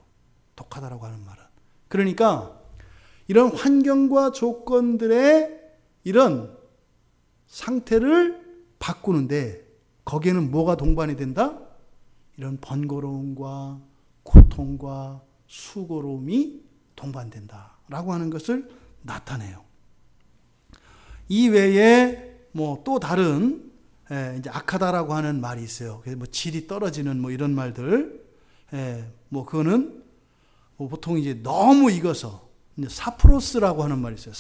독하다라고 하는 말은. 그러니까 이런 환경과 조건들의 이런 상태를 바꾸는데 거기에는 뭐가 동반이 된다? 이런 번거로움과 고통과 수고로움이 동반된다라고 하는 것을 나타내요. 이 외에 뭐 또 다른 이제 악하다라고 하는 말이 있어요. 그래서 뭐 질이 떨어지는 뭐 이런 말들, 뭐 그거는 뭐 보통 이제 너무 익어서 사프로스라고 하는 말이 있어요.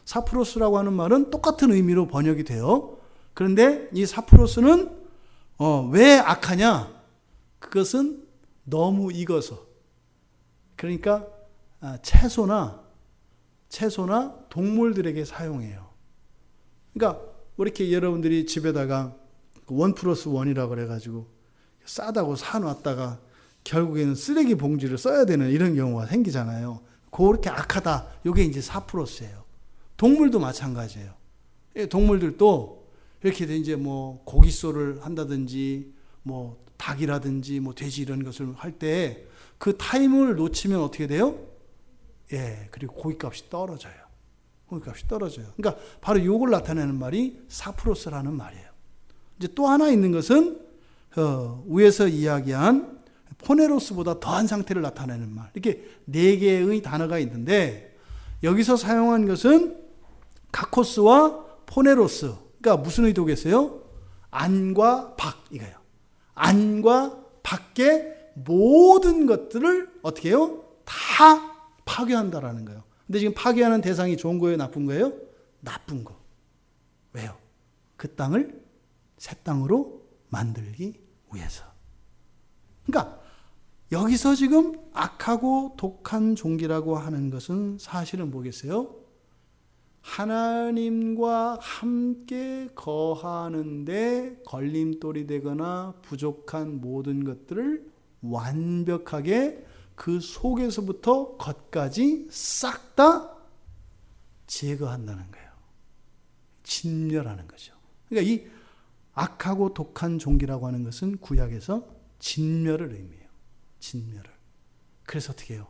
사프로스라고 하는 말은 똑같은 의미로 번역이 돼요. 그런데 이 사프로스는 왜 악하냐? 그것은 너무 익어서. 그러니까 채소나 동물들에게 사용해요. 그러니까 이렇게 여러분들이 집에다가 1+1이라고 그래가지고 싸다고 사놨다가 결국에는 쓰레기 봉지를 써야 되는 이런 경우가 생기잖아요. 그렇게 악하다. 이게 이제 사프로스예요. 동물도 마찬가지예요. 동물들도 이렇게 이제 뭐 고깃소를 한다든지 뭐 닭이라든지 뭐 돼지 이런 것을 할 때 그 타임을 놓치면 어떻게 돼요? 그리고 고깃값이 떨어져요. 그러니까 바로 이걸 나타내는 말이 사프로스라는 말이에요. 이제 또 하나 있는 것은 위에서 이야기한 포네로스보다 더한 상태를 나타내는 말. 이렇게 4개의 단어가 있는데 여기서 사용한 것은 카코스와 포네로스. 그러니까 무슨 의도겠어요? 안과 밖 이거예요. 안과 밖의 모든 것들을 어떻게 해요? 다 파괴한다라는 거예요. 근데 지금 파괴하는 대상이 좋은 거예요? 나쁜 거예요? 나쁜 거. 왜요? 그 땅을 새 땅으로 만들기 위해서. 그러니까 여기서 지금 악하고 독한 종기라고 하는 것은 사실은 뭐겠어요? 하나님과 함께 거하는데 걸림돌이 되거나 부족한 모든 것들을 완벽하게 그 속에서부터 겉까지 싹 다 제거한다는 거예요. 진멸하는 거죠. 그러니까 이 악하고 독한 종기라고 하는 것은 구약에서 진멸을 의미해요. 진멸을. 그래서 어떻게 해요?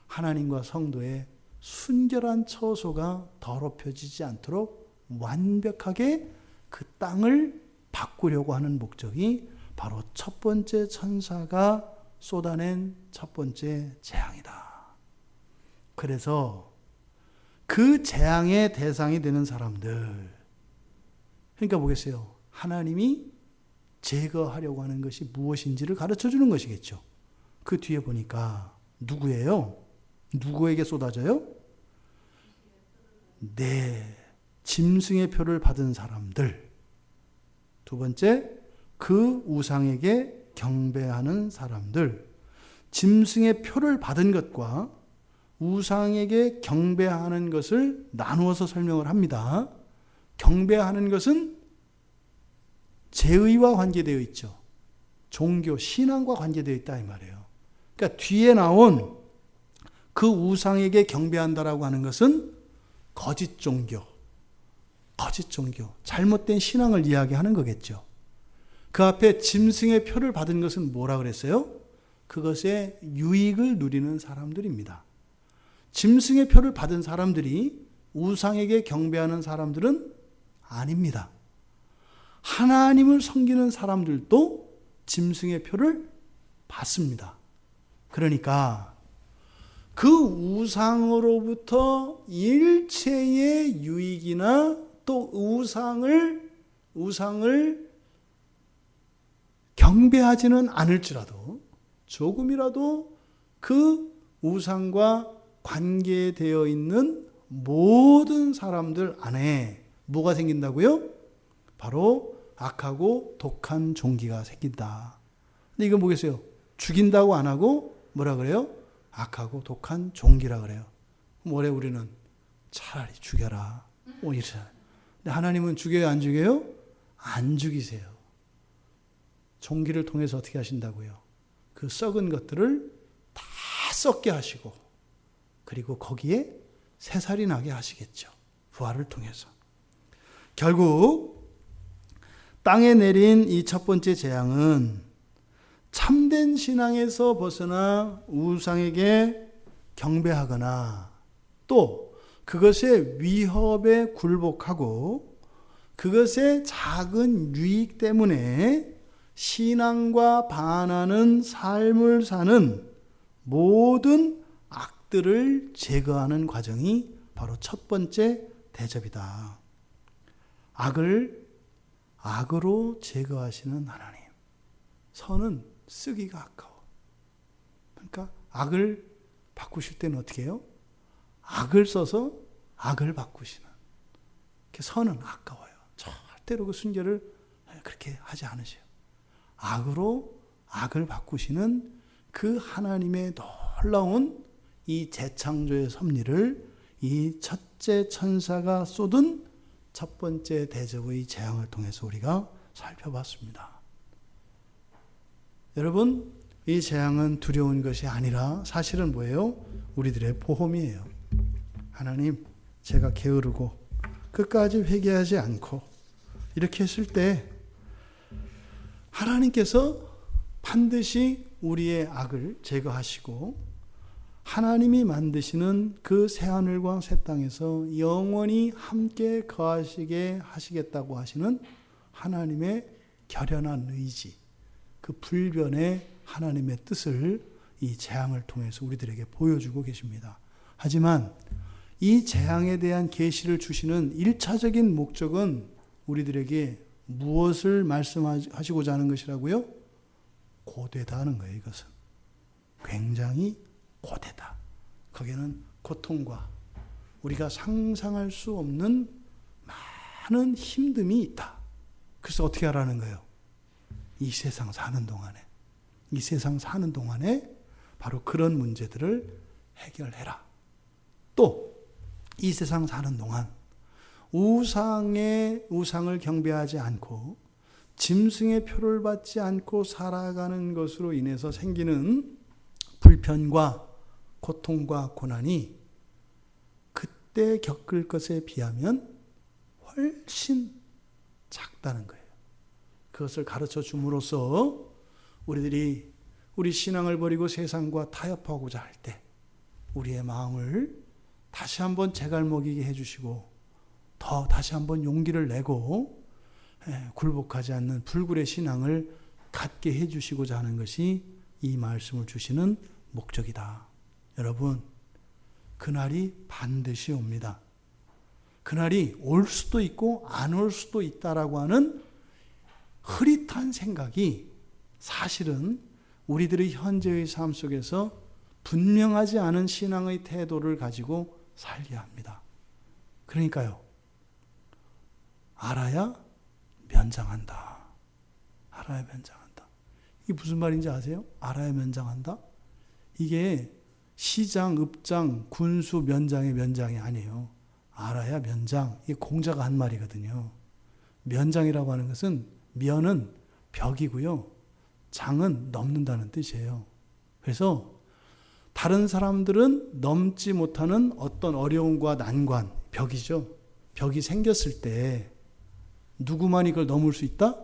하나님과 성도의 순결한 처소가 더럽혀지지 않도록 완벽하게 그 땅을 바꾸려고 하는 목적이 바로 첫 번째 천사가 쏟아낸 첫 번째 재앙이다. 그래서 그 재앙의 대상이 되는 사람들, 그러니까 뭐겠어요? 하나님이 제거하려고 하는 것이 무엇인지를 가르쳐 주는 것이겠죠. 그 뒤에 보니까 누구예요? 누구에게 쏟아져요? 짐승의 표를 받은 사람들. 두 번째, 그 우상에게 경배하는 사람들. 짐승의 표를 받은 것과 우상에게 경배하는 것을 나누어서 설명을 합니다. 경배하는 것은 제의와 관계되어 있죠. 종교, 신앙과 관계되어 있다 이 말이에요. 그러니까 뒤에 나온 그 우상에게 경배한다라고 하는 것은 거짓 종교, 잘못된 신앙을 이야기하는 거겠죠. 그 앞에 짐승의 표를 받은 것은 뭐라 그랬어요? 그것의 유익을 누리는 사람들입니다. 짐승의 표를 받은 사람들이 우상에게 경배하는 사람들은 아닙니다. 하나님을 섬기는 사람들도 짐승의 표를 받습니다. 그러니까 그 우상으로부터 일체의 유익이나 또 우상을 경배하지는 않을지라도 조금이라도 그 우상과 관계되어 있는 모든 사람들 안에 뭐가 생긴다고요? 바로 악하고 독한 종기가 생긴다. 근데 이건 뭐겠어요? 죽인다고 안 하고 뭐라 그래요? 악하고 독한 종기라 그래요. 뭐래 우리는? 차라리 죽여라. 이러잖아요. 근데 하나님은 죽여요, 안 죽여요? 안 죽이세요. 종기를 통해서 어떻게 하신다고요? 그 썩은 것들을 다 썩게 하시고 그리고 거기에 새살이 나게 하시겠죠. 부활을 통해서. 결국 땅에 내린 이 첫 번째 재앙은 참된 신앙에서 벗어나 우상에게 경배하거나 또 그것의 위협에 굴복하고 그것의 작은 유익 때문에 신앙과 반하는 삶을 사는 모든 악들을 제거하는 과정이 바로 첫 번째 대접이다. 악을 악으로 제거하시는 하나님. 선은 쓰기가 아까워. 그러니까 악을 바꾸실 때는 어떻게 해요? 악을 써서 악을 바꾸시는. 선은 아까워요. 절대로 그 순결을 그렇게 하지 않으세요. 악으로 악을 바꾸시는 그 하나님의 놀라운 이 재창조의 섭리를 이 첫째 천사가 쏟은 첫 번째 대접의 재앙을 통해서 우리가 살펴봤습니다. 여러분, 이 재앙은 두려운 것이 아니라 사실은 뭐예요? 우리들의 보험이에요. 하나님, 제가 게으르고 끝까지 회개하지 않고 이렇게 했을 때 하나님께서 반드시 우리의 악을 제거하시고 하나님이 만드시는 그 새하늘과 새 땅에서 영원히 함께 거하시게 하시겠다고 하시는 하나님의 결연한 의지, 그 불변의 하나님의 뜻을 이 재앙을 통해서 우리들에게 보여주고 계십니다. 하지만 이 재앙에 대한 계시를 주시는 1차적인 목적은 우리들에게 무엇을 말씀하시고자 하는 것이라고요? 고되다는 거예요. 이것은 굉장히 고되다. 거기에는 고통과 우리가 상상할 수 없는 많은 힘듦이 있다. 그래서 어떻게 하라는 거예요? 이 세상 사는 동안에 바로 그런 문제들을 해결해라. 또 이 세상 사는 동안 우상을 경배하지 않고 짐승의 표를 받지 않고 살아가는 것으로 인해서 생기는 불편과 고통과 고난이 그때 겪을 것에 비하면 훨씬 작다는 거예요. 그것을 가르쳐 줌으로써 우리들이 우리 신앙을 버리고 세상과 타협하고자 할 때 우리의 마음을 다시 한번 제갈먹이게 해주시고 더 다시 한번 용기를 내고 굴복하지 않는 불굴의 신앙을 갖게 해주시고자 하는 것이 이 말씀을 주시는 목적이다. 여러분, 그날이 반드시 옵니다. 그날이 올 수도 있고 안 올 수도 있다라고 하는 흐릿한 생각이 사실은 우리들의 현재의 삶 속에서 분명하지 않은 신앙의 태도를 가지고 살게 합니다. 그러니까요, 알아야 면장한다. 알아야 면장한다. 이게 무슨 말인지 아세요? 알아야 면장한다? 이게 시장, 읍장, 군수, 면장의 면장이 아니에요. 알아야 면장. 이게 공자가 한 말이거든요. 면장이라고 하는 것은 면은 벽이고요. 장은 넘는다는 뜻이에요. 그래서 다른 사람들은 넘지 못하는 어떤 어려움과 난관, 벽이죠. 벽이 생겼을 때 누구만이 그걸 넘을 수 있다?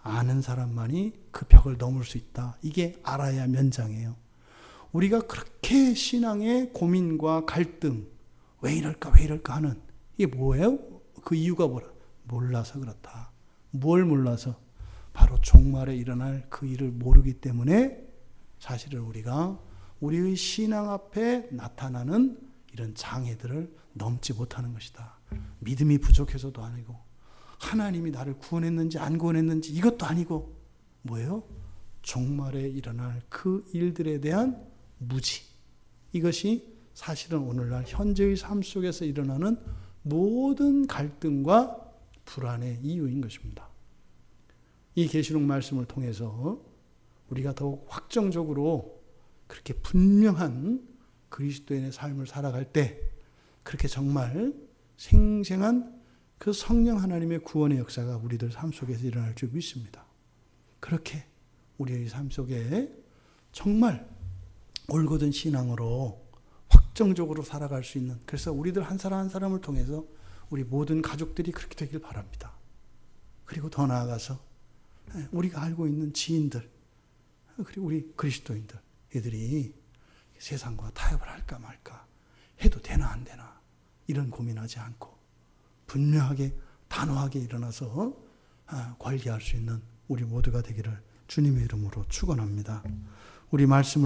아는 사람만이 그 벽을 넘을 수 있다. 이게 알아야 면장이에요. 우리가 그렇게 신앙의 고민과 갈등, 왜 이럴까 하는 이게 뭐예요? 그 이유가 뭐라? 몰라서 그렇다. 뭘 몰라서? 바로 종말에 일어날 그 일을 모르기 때문에 사실은 우리가 우리의 신앙 앞에 나타나는 이런 장애들을 넘지 못하는 것이다. 믿음이 부족해서도 아니고 하나님이 나를 구원했는지 안 구원했는지 이것도 아니고 뭐예요? 종말에 일어날 그 일들에 대한 무지. 이것이 사실은 오늘날 현재의 삶 속에서 일어나는 모든 갈등과 불안의 이유인 것입니다. 이 계시록 말씀을 통해서 우리가 더욱 확정적으로 그렇게 분명한 그리스도인의 삶을 살아갈 때 그렇게 정말 생생한 그 성령 하나님의 구원의 역사가 우리들 삶 속에서 일어날 줄 믿습니다. 그렇게 우리의 삶 속에 정말 올곧은 신앙으로 확정적으로 살아갈 수 있는, 그래서 우리들 한 사람 한 사람을 통해서 우리 모든 가족들이 그렇게 되길 바랍니다. 그리고 더 나아가서 우리가 알고 있는 지인들, 그리고 우리 그리스도인들, 이들이 세상과 타협을 할까 말까, 해도 되나 안 되나 이런 고민하지 않고 분명하게 단호하게 일어나서 관리할 수 있는 우리 모두가 되기를 주님의 이름으로 축원합니다. 우리 말씀을